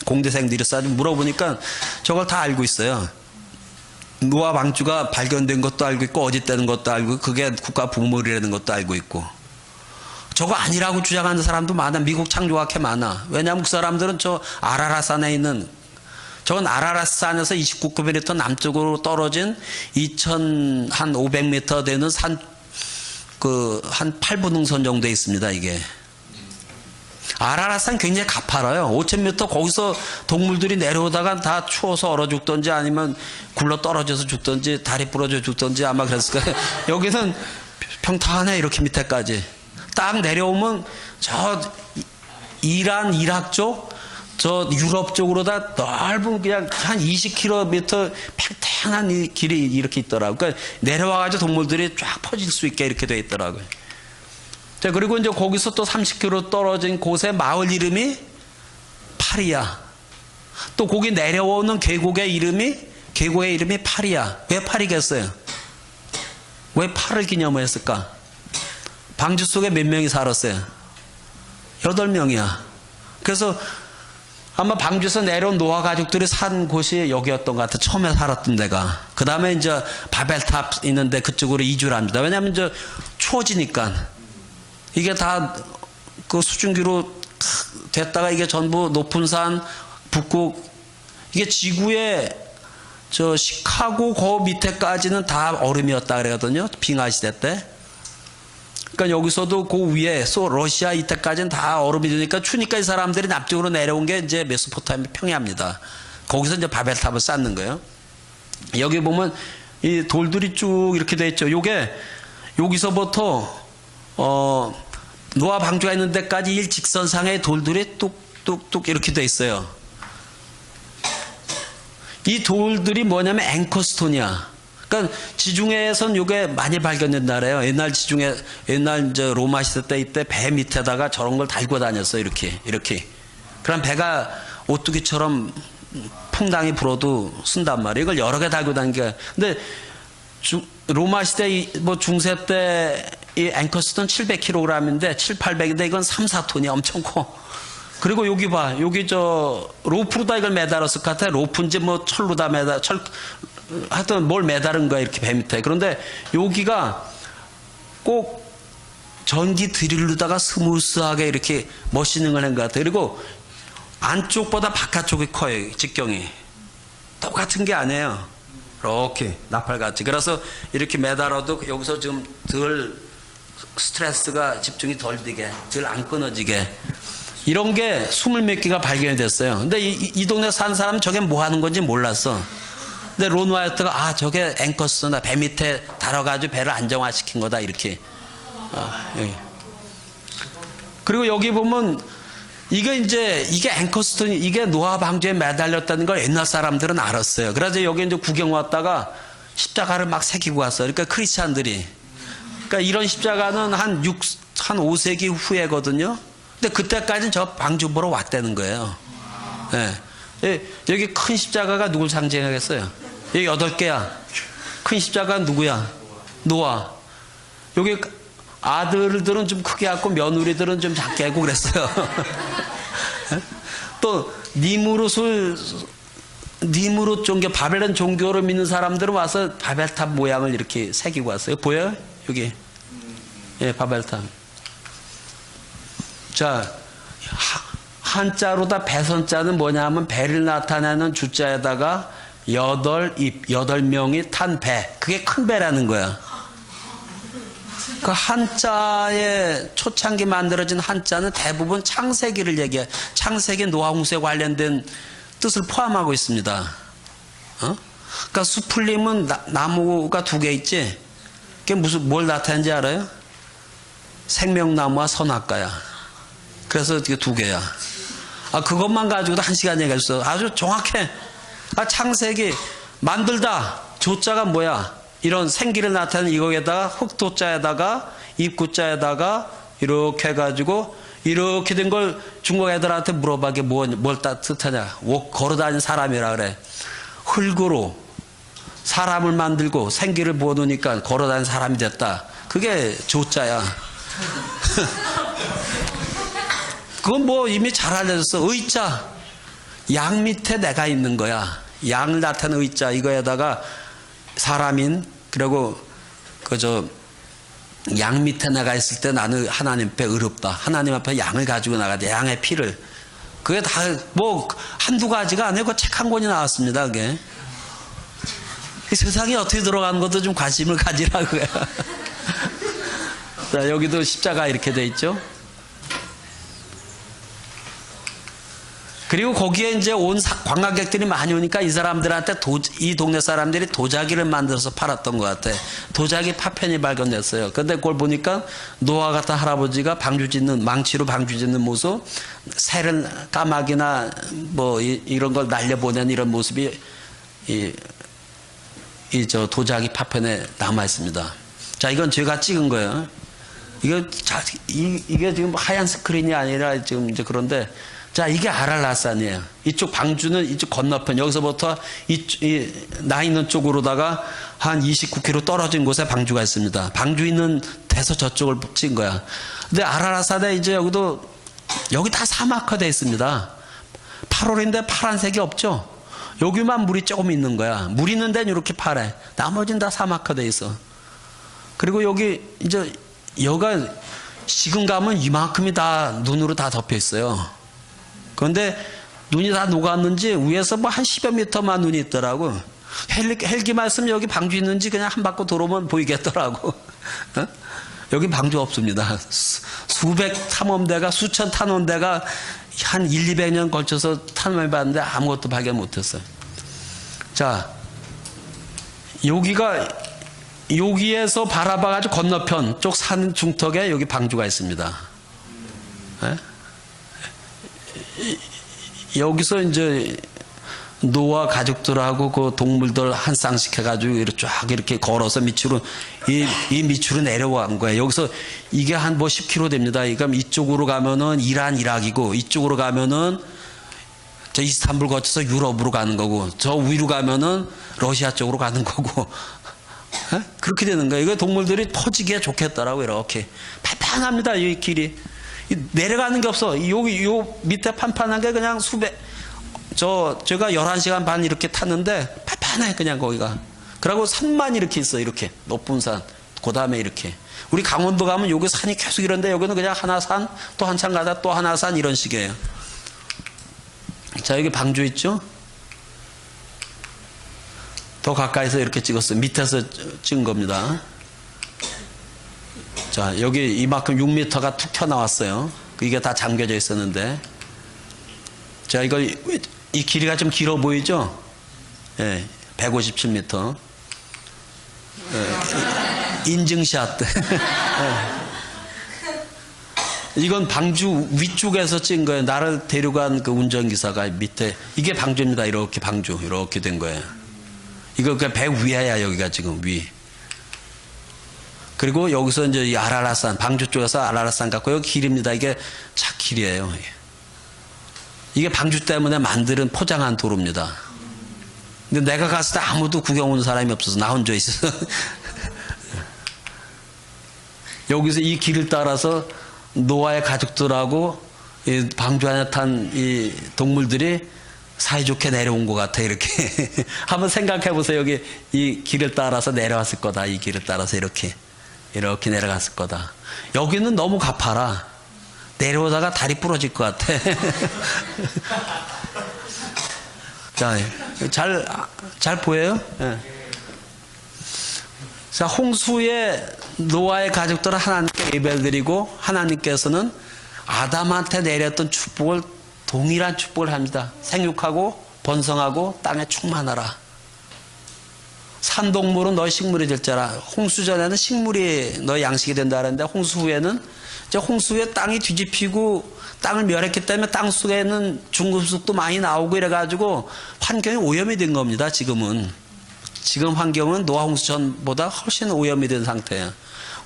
공대생들이 싸 물어보니까 저걸 다 알고 있어요. 노아 방주가 발견된 것도 알고 있고 어디 떼는 것도 알고 그게 국가 부물이라는 것도 알고 있고 저거 아니라고 주장하는 사람도 많아. 미국 창조학회 많아. 왜냐하면 그 사람들은 저 아라라산에 있는 저건 아라라산에서 29km 남쪽으로 떨어진 2,500m 되는 산 한 8분응선 정도에 있습니다. 이게 아라라산 굉장히 가파라요. 5,000m 거기서 동물들이 내려오다가 다 추워서 얼어 죽던지 아니면 굴러 떨어져서 죽던지 다리 부러져 죽던지 아마 그랬을 거예요. 여기는 평탄해. 이렇게 밑에까지 딱 내려오면 저 이란 이락 쪽 저 유럽 쪽으로 다 넓은 그냥 한 20km 팽팽한 이 길이 이렇게 있더라고요. 그러니까 내려와가지고 동물들이 쫙 퍼질 수 있게 이렇게 돼 있더라고요. 자, 그리고 이제 거기서 또 30km 떨어진 곳에 마을 이름이 파리야. 또 거기 내려오는 계곡의 이름이 파리야. 왜 파리겠어요? 왜 파를 기념을 했을까? 방주 속에 몇 명이 살았어요? 8명이야. 그래서 아마 방주에서 내려온 노아 가족들이 산 곳이 여기였던 것 같아. 처음에 살았던 데가. 그 다음에 이제 바벨탑 있는데 그쪽으로 이주를 합니다. 왜냐하면 이제 추워지니까. 이게 다 그 수증기로 됐다가 이게 전부 높은 산, 북극, 이게 지구의 저 시카고 그 밑에까지는 다 얼음이었다 그러거든요. 빙하 시대 때. 그러니까 여기서도 그 위에 러시아 이때까지는 다 얼음이 되니까 추니까 이 사람들이 남쪽으로 내려온 게 이제 메소포타미아 평야입니다. 거기서 이제 바벨탑을 쌓는 거예요. 여기 보면 이 돌들이 쭉 이렇게 돼 있죠. 요게 여기서부터 노아 방주가 있는 데까지 일직선상의 돌들이 뚝뚝뚝 이렇게 돼 있어요. 이 돌들이 뭐냐면 앵커스톤이야. 그러니까 지중해에선 이게 많이 발견된다래요. 옛날 지중해, 옛날 이제 로마 시대 때 이때 배 밑에다가 저런 걸 달고 다녔어. 이렇게. 그럼 배가 오뚜기처럼 풍랑이 불어도 쓴단 말이에요. 이걸 여러 개 달고 다니니까. 근데 로마 시대 뭐 중세 때 이 앵커스톤 700kg인데 7, 800인데 이건 3, 4톤이 엄청 커. 그리고 여기 봐. 여기 저 로프로다 이걸 매달았을 것 같아. 로프인지 뭐 철로다 하여튼 뭘 매달은 거야. 이렇게 배 밑에. 그런데 여기가 꼭 전기 드릴로다가 스무스하게 이렇게 머시는걸 한 것 같아. 그리고 안쪽보다 바깥쪽이 커요. 직경이. 똑같은 게 아니에요. 이렇게 나팔같이. 그래서 이렇게 매달아도 여기서 좀 덜 스트레스가 집중이 덜 되게, 덜 안 끊어지게. 이런 게 20몇 개가 발견이 됐어요. 근데 이 동네 산 사람은 저게 뭐 하는 건지 몰랐어. 근데 론 와이어트가 저게 앵커스나 배 밑에 달아가지고 배를 안정화시킨 거다 이렇게. 여기. 그리고 여기 보면 이게 앵커스톤이 이게 노아 방주에 매달렸다는 걸 옛날 사람들은 알았어요. 그래서 여기 이제 구경 왔다가 십자가를 막 새기고 왔어요. 그러니까 크리스찬들이. 그러니까 이런 십자가는 한 5세기 후에거든요. 근데 그때까지는 저 방주 보러 왔다는 거예요. 네. 여기 큰 십자가가 누굴 상징하겠어요? 여기 8개야. 큰 십자가가 누구야? 노아. 여기 아들들은 좀 크게 하고 며느리들은 좀 작게 하고 그랬어요. 또 니무롯 종교, 바벨론 종교를 믿는 사람들은 와서 바벨탑 모양을 이렇게 새기고 왔어요. 보여요? 여기. 예, 바벨탑. 자, 한자로다 배선자는 뭐냐 하면 배를 나타내는 주자에다가 8명이 탄 배. 그게 큰 배라는 거야. 그 한자의 초창기 만들어진 한자는 대부분 창세기를 얘기해. 창세기 노아 홍수에 관련된 뜻을 포함하고 있습니다. 그러니까 수풀림은 나무가 2개 있지. 그게 뭘 나타내는지 알아요? 생명나무와 선악과야. 그래서 이게 2개야. 그것만 가지고도 1시간 얘기할 수 있어. 아주 정확해. 창세기 만들다. 조자가 뭐야? 이런 생기를 나타내는 이거에다가 흑도자에다가 입구자에다가 이렇게 해가지고 이렇게 된 걸 중국 애들한테 물어봐게 뭘 뜻하냐. 걸어다니는 사람이라 그래. 흙으로 사람을 만들고 생기를 부어놓으니까 걸어다니는 사람이 됐다. 그게 조자야. 그건 뭐 이미 잘 알려졌어. 의자. 양 밑에 내가 있는 거야. 양을 나타내는 의자. 이거에다가 사람인, 그리고 양 밑에 내가 있을 때 나는 하나님 앞에 의롭다. 하나님 앞에 양을 가지고 나가야 돼. 양의 피를. 그게 다 뭐 한두 가지가 아니고 그 책 한 권이 나왔습니다. 그게. 이 세상에 어떻게 들어가는 것도 좀 관심을 가지라고요. 자, 여기도 십자가 이렇게 돼 있죠. 그리고 거기에 이제 온 관광객들이 많이 오니까 이 사람들한테 이 동네 사람들이 도자기를 만들어서 팔았던 것 같아. 도자기 파편이 발견됐어요. 근데 그걸 보니까 노아 같은 할아버지가 망치로 방주 짓는 모습, 새를 까마귀나 뭐 이런 걸 날려보내는 이런 모습이 저 도자기 파편에 남아 있습니다. 자, 이건 제가 찍은 거예요. 이게 지금 하얀 스크린이 아니라 지금 이제 그런데, 자, 이게 아랄라산이에요. 이쪽 방주는 이쪽 건너편, 여기서부터 나 있는 쪽으로다가 한 29km 떨어진 곳에 방주가 있습니다. 방주 있는 데서 저쪽을 찍은 거야. 근데 아랄라산에 이제 여기 다 사막화되어 있습니다. 8월인데 파란색이 없죠? 여기만 물이 조금 있는 거야. 물 있는 데는 이렇게 파래. 나머지는 다 사막화되어 있어. 그리고 여기 이제 여기가 지금 가면 이만큼이 다 눈으로 다 덮여 있어요. 그런데 눈이 다 녹았는지 위에서 뭐 한 10여 미터만 눈이 있더라고. 헬기만 있으면 여기 방주 있는지 그냥 한 바퀴 돌아오면 보이겠더라고. 어? 여기 방주 없습니다. 수백 탐험대가, 수천 탐험대가 한 200년 걸쳐서 탐험해봤는데 아무것도 발견 못했어요. 자, 여기에서 바라봐가지고 건너편 쪽 산 중턱에 여기 방주가 있습니다. 네? 여기서 이제 노아 가족들하고 그 동물들 한 쌍씩 해가지고 이렇게 걸어서 밑으로 이 밑으로 내려간 거예요. 여기서 이게 한 뭐 10km 됩니다. 그럼 이쪽으로 가면은 이락이고, 이쪽으로 가면은 저 이스탄불 거쳐서 유럽으로 가는 거고, 저 위로 가면은 러시아 쪽으로 가는 거고. 그렇게 되는 거예요. 이거 동물들이 터지기에 좋겠더라고. 이렇게 판판합니다. 이 길이. 내려가는 게 없어. 요 밑에 판판한 게 그냥 제가 11시간 반 이렇게 탔는데 판판해, 그냥 거기가. 그리고 산만 이렇게 있어. 이렇게 높은 산. 그 다음에 이렇게. 우리 강원도 가면 여기 산이 계속 이런데 여기는 그냥 하나 산, 또 한참 가다 또 하나 산, 이런 식이에요. 자, 여기 방주 있죠? 더 가까이서 이렇게 찍었어요. 밑에서 찍은 겁니다. 자, 여기 이만큼 6m가 툭 튀어나왔어요. 이게 다 잠겨져 있었는데. 자, 이 길이가 좀 길어 보이죠? 예, 157m. 예, 인증샷. 예. 이건 방주 위쪽에서 찍은 거예요. 나를 데려간 그 운전기사가 밑에. 이게 방주입니다. 이렇게 방주. 이렇게 된 거예요. 이거 그냥 배 위에야, 여기가 지금 위. 그리고 여기서 이제 이 아랄라산, 방주 쪽에서 아랄라산 갖고 여기 길입니다. 이게 차길이에요. 이게 방주 때문에 만드는 포장한 도로입니다. 근데 내가 갔을 때 아무도 구경 오는 사람이 없어서 나 혼자 있어. 여기서 이 길을 따라서 노아의 가족들하고 이 방주 안에 탄 이 동물들이 사이좋게 내려온 것 같아. 이렇게 한번 생각해 보세요. 여기 이 길을 따라서 내려왔을 거다. 이 길을 따라서 이렇게 내려갔을 거다. 여기는 너무 가파라. 내려오다가 다리 부러질 것 같아. 자, 잘 보여요? 네. 자, 홍수에 노아의 가족들은 하나님께 예배드리고, 하나님께서는 아담한테 내렸던 축복을 동일한 축복을 합니다. 생육하고 번성하고 땅에 충만하라. 산동물은 너의 식물이 될 자라. 홍수 전에는 식물이 너의 양식이 된다 그랬는데, 홍수 후에는 이제 홍수 후에 땅이 뒤집히고 땅을 멸했기 때문에 땅 속에는 중금속도 많이 나오고 이래가지고 환경이 오염이 된 겁니다. 지금 환경은 노아 홍수 전보다 훨씬 오염이 된 상태예요.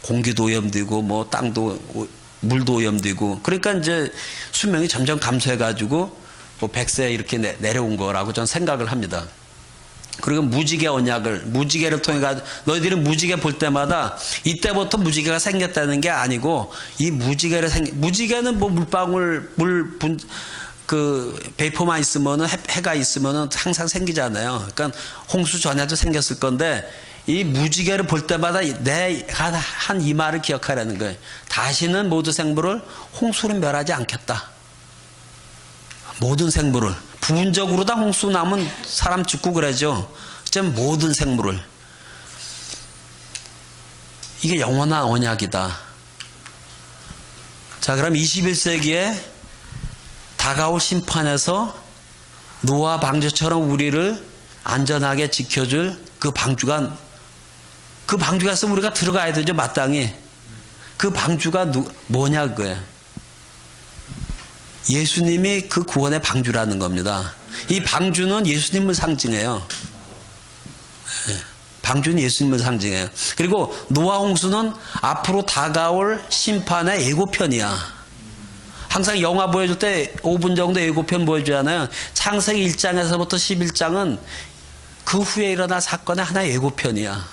공기도 오염되고 뭐 땅도 물도 오염되고 그러니까 이제 수명이 점점 감소해가지고 뭐 100세 이렇게 내려온 거라고 저는 생각을 합니다. 그리고 무지개 언약을 무지개를 통해 가지고 너희들은 무지개 볼 때마다 이때부터 무지개가 생겼다는 게 아니고 이 무지개는 뭐 물방울 그 베이퍼만 있으면은 해가 있으면은 항상 생기잖아요. 그러니까 홍수 전에도 생겼을 건데 이 무지개를 볼 때마다 내가 한 이 말을 기억하라는 거예요. 다시는 모든 생물을 홍수로 멸하지 않겠다. 모든 생물을 부분적으로 다 홍수 나면 사람 죽고 그러죠. 어쩌면 모든 생물을. 이게 영원한 언약이다. 자, 그럼 21세기에 다가올 심판에서 노아 방주처럼 우리를 안전하게 지켜줄 그 방주가 있으면 우리가 들어가야 되죠, 마땅히. 그 방주가 뭐냐 그거예요. 예수님이 그 구원의 방주라는 겁니다. 이 방주는 예수님을 상징해요. 방주는 예수님을 상징해요. 그리고 노아 홍수는 앞으로 다가올 심판의 예고편이야. 항상 영화 보여줄 때 5분 정도 예고편 보여주잖아요. 창세기 1장에서부터 11장은 그 후에 일어날 사건의 하나의 예고편이야.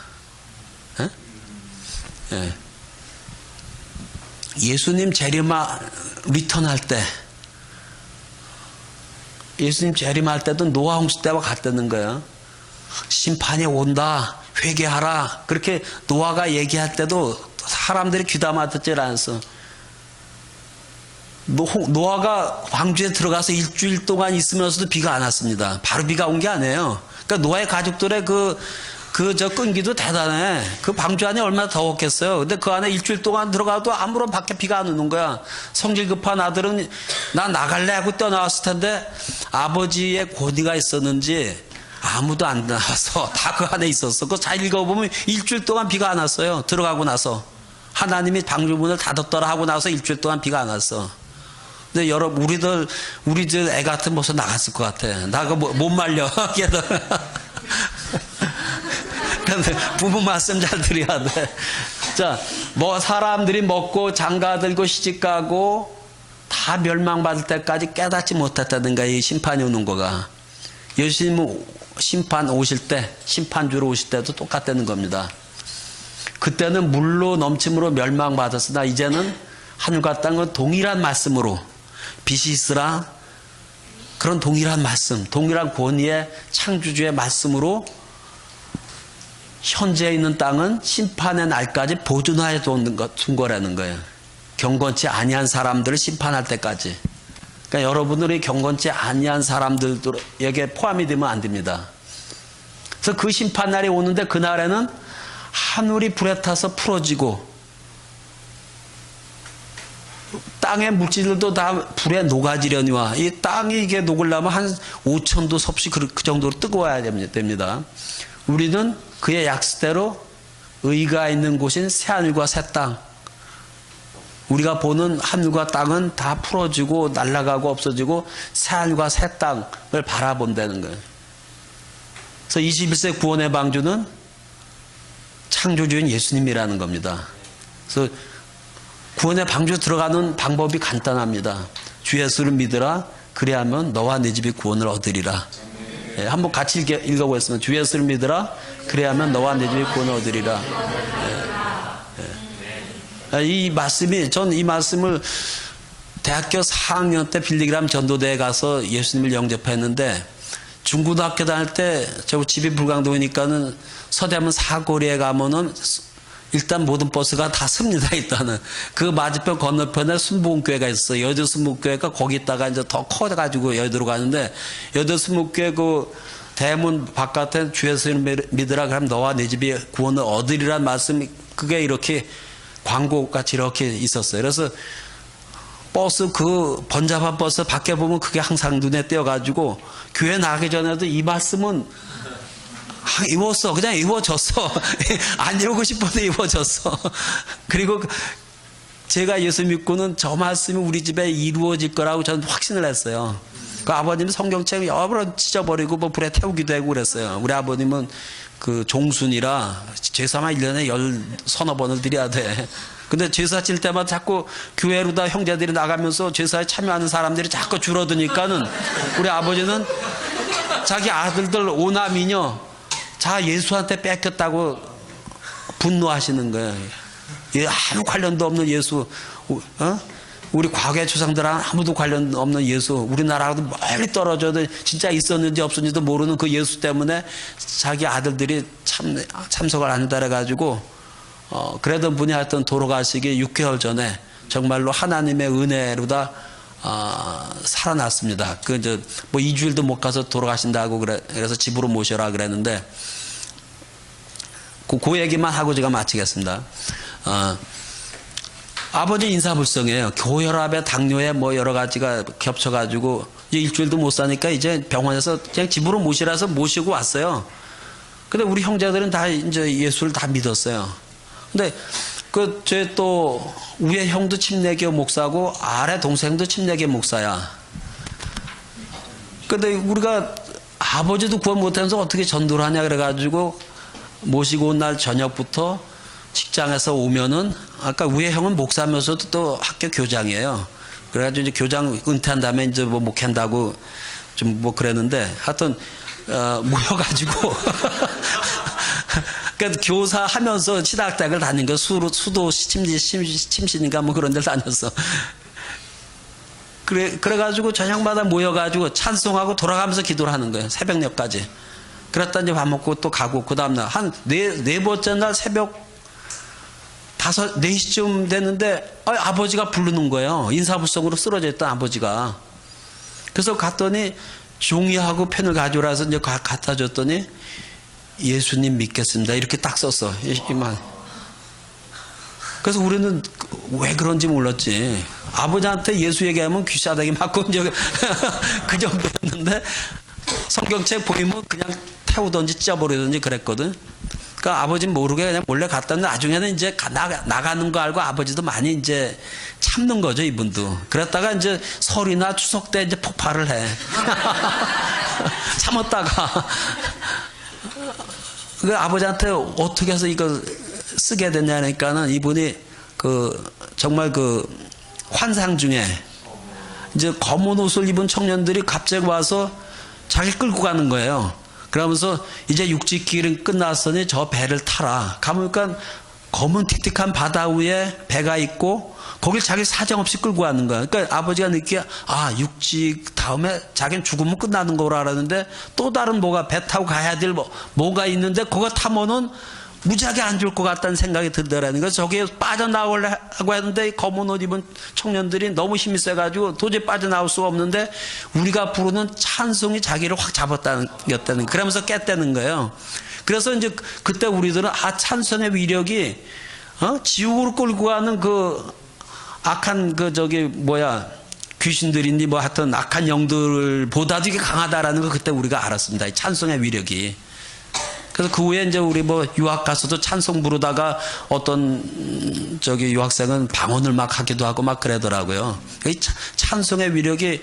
예수님 재림하 리턴할 때, 예수님 재림할 때도 노아 홍수 때와 같다는 거예요. 심판이 온다, 회개하라. 그렇게 노아가 얘기할 때도 사람들이 귀담아 듣질 않았어. 노아가 방주에 들어가서 일주일 동안 있으면서도 비가 안 왔습니다. 바로 비가 온 게 아니에요. 그러니까 노아의 가족들의 저 끈기도 대단해. 그 방주 안에 얼마나 더웠겠어요. 근데 그 안에 일주일 동안 들어가도 아무런 밖에 비가 안 오는 거야. 성질 급한 아들은 나 나갈래 하고 떠나왔을 텐데 아버지의 권위가 있었는지 아무도 안 나와서 다 그 안에 있었어. 그거 잘 읽어보면 일주일 동안 비가 안 왔어요. 들어가고 나서. 하나님이 방주 문을 닫았더라 하고 나서 일주일 동안 비가 안 왔어. 근데 여러분, 우리들 애 같은 벌써 나갔을 것 같아. 나가 못 말려. 근데 부모 말씀 잘 드려야 돼. 자, 뭐 사람들이 먹고 장가 들고 시집 가고 다 멸망받을 때까지 깨닫지 못했다든가 이 심판이 오는 거가. 예수님 심판 오실 때, 심판주로 오실 때도 똑같다는 겁니다. 그때는 물로 넘침으로 멸망받았으나 이제는 하늘과 땅은 동일한 말씀으로 빛이 있으라, 그런 동일한 말씀, 동일한 권위의 창조주의 말씀으로 현재 있는 땅은 심판의 날까지 보존하여 둔 거라는 거예요. 경건치 아니한 사람들을 심판할 때까지. 그러니까 여러분들이 경건치 아니한 사람들에게 포함이 되면 안 됩니다. 그래서 그 심판날이 오는데 그날에는 하늘이 불에 타서 풀어지고 땅의 물질들도 다 불에 녹아지려니와 이 땅이 이게 녹으려면 한 5,000도 섭씨 그 정도로 뜨거워야 됩니다. 우리는 그의 약속대로 의가 있는 곳인 새하늘과 새 땅, 우리가 보는 하늘과 땅은 다 풀어지고 날아가고 없어지고 새하늘과 새 땅을 바라본다는 거예요. 그래서 21세 구원의 방주는 창조주인 예수님이라는 겁니다. 그래서 구원의 방주 들어가는 방법이 간단합니다. 주 예수를 믿으라, 그리하면 너와 네 집이 구원을 얻으리라. 예, 한번 같이 읽어보겠습니다. 주 예수를 믿으라, 그리하면 너와 네 집이 구원을 얻으리라. 이 말씀이, 전 이 말씀을 대학교 4학년 때 빌리그람 전도대에 가서 예수님을 영접했는데, 중고등학교 다닐 때 저 집이 불광동이니까는 서대문 사거리에 가면은 일단 모든 버스가 다 섭니다. 일단은 그 맞은편 건너편에 순복음교회가 있어요. 여의도 순복음교회가 거기다가 이제 더 커가지고 여의도로 가는데, 여의도 순복음교회 그 대문 바깥에 주 예수를 믿으라, 그럼 너와 네 집이 구원을 얻으리란 말씀이 그게 이렇게 광고같이 이렇게 있었어요. 그래서 버스, 그 번잡한 버스 밖에 보면 그게 항상 눈에 띄어가지고 교회 나가기 전에도 이 말씀은 입었어. 그냥 입어졌어. 안 입고 싶어도 입어졌어. 그리고 제가 예수 믿고는 저 말씀이 우리 집에 이루어질 거라고 저는 확신을 했어요. 그 아버님은 성경책 여러 번 찢어버리고 뭐 불에 태우기도 하고 그랬어요. 우리 아버님은 그 종순이라 제사만 1년에 10서너 번을 드려야 돼. 근데 제사 칠 때마다 자꾸 교회로 다 형제들이 나가면서 제사에 참여하는 사람들이 자꾸 줄어드니까는 우리 아버지는 자기 아들들 오남이녀 자 예수한테 뺏겼다고 분노하시는 거예요. 아무 관련도 없는 예수, 우리 과거의 조상들랑 아무도 관련 없는 예수, 우리나라하고 멀리 떨어져도 진짜 있었는지 없었는지도 모르는 그 예수 때문에 자기 아들들이 참석을 안 한다 그래가지고 그러던 분이 하여튼 돌아가시기 6개월 전에 정말로 하나님의 은혜로다 살아났습니다. 그 이제 뭐 2주일도 못 가서 돌아가신다고 그래서 집으로 모셔라 그랬는데 그 얘기만 하고 제가 마치겠습니다. 아버지 인사불성이에요. 고혈압에 당뇨에 뭐 여러 가지가 겹쳐가지고 이제 일주일도 못 사니까 이제 병원에서 그냥 집으로 모시라서 모시고 왔어요. 근데 우리 형제들은 다 이제 예수를 다 믿었어요. 근데 그 제 또 위에 형도 침례교 목사고 아래 동생도 침례교 목사야. 근데 우리가 아버지도 구원 못하면서 어떻게 전도를 하냐 그래가지고 모시고 온 날 저녁부터 직장에서 오면은 아까 위에 형은 목사면서도 또 학교 교장이에요. 그래가지고 이제 교장 은퇴한 다음에 이제 뭐 목한다고 좀 뭐 그랬는데 하여튼 모여가지고 그러니까 교사 하면서 신학대학을 다닌 거 수도 침신인가 뭐 그런 데를 다녔어. 그래가지고 저녁마다 모여가지고 찬송하고 돌아가면서 기도를 하는 거예요. 새벽녘까지. 그랬다 이제 밥 먹고 또 가고 그 다음날 한 네 번째 날 새벽 4시쯤 됐는데 아버지가 부르는 거예요. 인사불성으로 쓰러져 있던 아버지가. 그래서 갔더니 종이하고 펜을 가져와서 이제 갖다 줬더니 예수님 믿겠습니다. 이렇게 딱 썼어. 이만. 그래서 우리는 왜 그런지 몰랐지. 아버지한테 예수 얘기하면 귀싸대기 맞고 이제 그 정도였는데 성경책 보이면 그냥 태우던지 찢어버리던지 그랬거든. 그러니까 아버지는 모르게 그냥 몰래 갔다 왔는데 나중에는 이제 나가는 거 알고 아버지도 많이 이제 참는 거죠, 이분도. 그랬다가 이제 설이나 추석 때 이제 폭발을 해. 참았다가. 그 아버지한테 어떻게 해서 이거 쓰게 됐냐니까는 이분이 정말 환상 중에 이제 검은 옷을 입은 청년들이 갑자기 와서 자기 끌고 가는 거예요. 그러면서 이제 육지길은 끝났으니 저 배를 타라. 가보니까 검은 틱틱한 바다 위에 배가 있고 거길 자기 사정없이 끌고 가는 거야. 그러니까 아버지가 느끼게 육지 다음에 자기는 죽으면 끝나는 거라 알았는데 또 다른 배 타고 가야 될 뭐가 있는데 그거 타면은 무지하게 안 좋을 것 같다는 생각이 들더라는 거예요. 저기에 빠져나오려고 했는데 검은 옷 입은 청년들이 너무 힘이 세가지고 도저히 빠져나올 수가 없는데 우리가 부르는 찬송이 자기를 확 잡았다는 그러면서 깼다는 거예요. 그래서 이제 그때 우리들은 찬송의 위력이 지옥으로 끌고 가는 악한 귀신들인지 뭐 하여튼 악한 영들보다도 이게 강하다라는 걸 그때 우리가 알았습니다. 이 찬송의 위력이. 그래서 그 후에 이제 우리 유학 가서도 찬송 부르다가 어떤 유학생은 방언을 막 하기도 하고 막 그러더라고요. 이 찬송의 위력이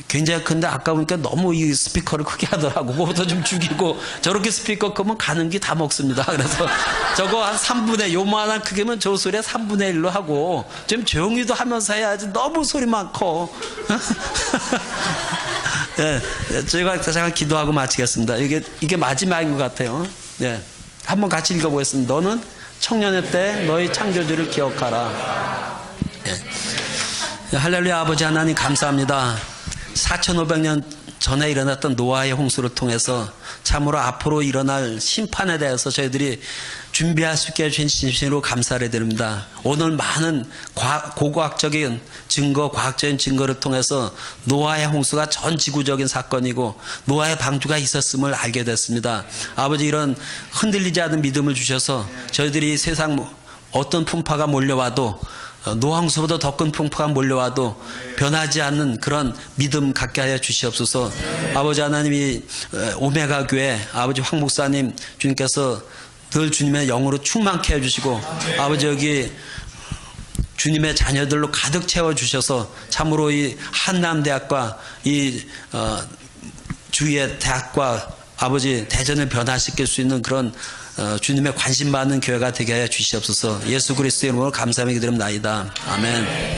굉장히 큰데 아까 보니까 너무 이 스피커를 크게 하더라고. 그것도 좀 죽이고 저렇게 스피커 크면 가는 게 다 먹습니다. 그래서 저거 한 3분의 요만한 크기면 저 소리에 3분의 1로 하고 좀 조용히도 하면서 해야지 너무 소리 많고. 네, 저희가 잠깐 기도하고 마치겠습니다. 이게 마지막인 것 같아요. 네, 한번 같이 읽어보겠습니다. 너는 청년의 때 너희 창조주를 기억하라. 네. 할렐루야. 아버지 하나님 감사합니다. 4,500년 전에 일어났던 노아의 홍수를 통해서 참으로 앞으로 일어날 심판에 대해서 저희들이 준비할 수 있게 해주신 진심으로 감사를 드립니다. 오늘 많은 고고학적인 증거, 과학적인 증거를 통해서 노아의 홍수가 전 지구적인 사건이고 노아의 방주가 있었음을 알게 됐습니다. 아버지 이런 흔들리지 않은 믿음을 주셔서 저희들이 세상 어떤 풍파가 몰려와도 노항수보다 더 큰 풍파가 몰려와도 변하지 않는 그런 믿음 갖게 하여 주시옵소서. 아버지 하나님이 오메가 교회 아버지 황 목사님 주님께서 늘 주님의 영으로 충만케 해주시고 아버지 여기 주님의 자녀들로 가득 채워주셔서 참으로 이 한남대학과 이 주위의 대학과 아버지 대전을 변화시킬 수 있는 그런 주님의 관심 받는 교회가 되게 하여 주시옵소서. 예수 그리스도의 이름으로 감사하며 기도합나이다. 아멘.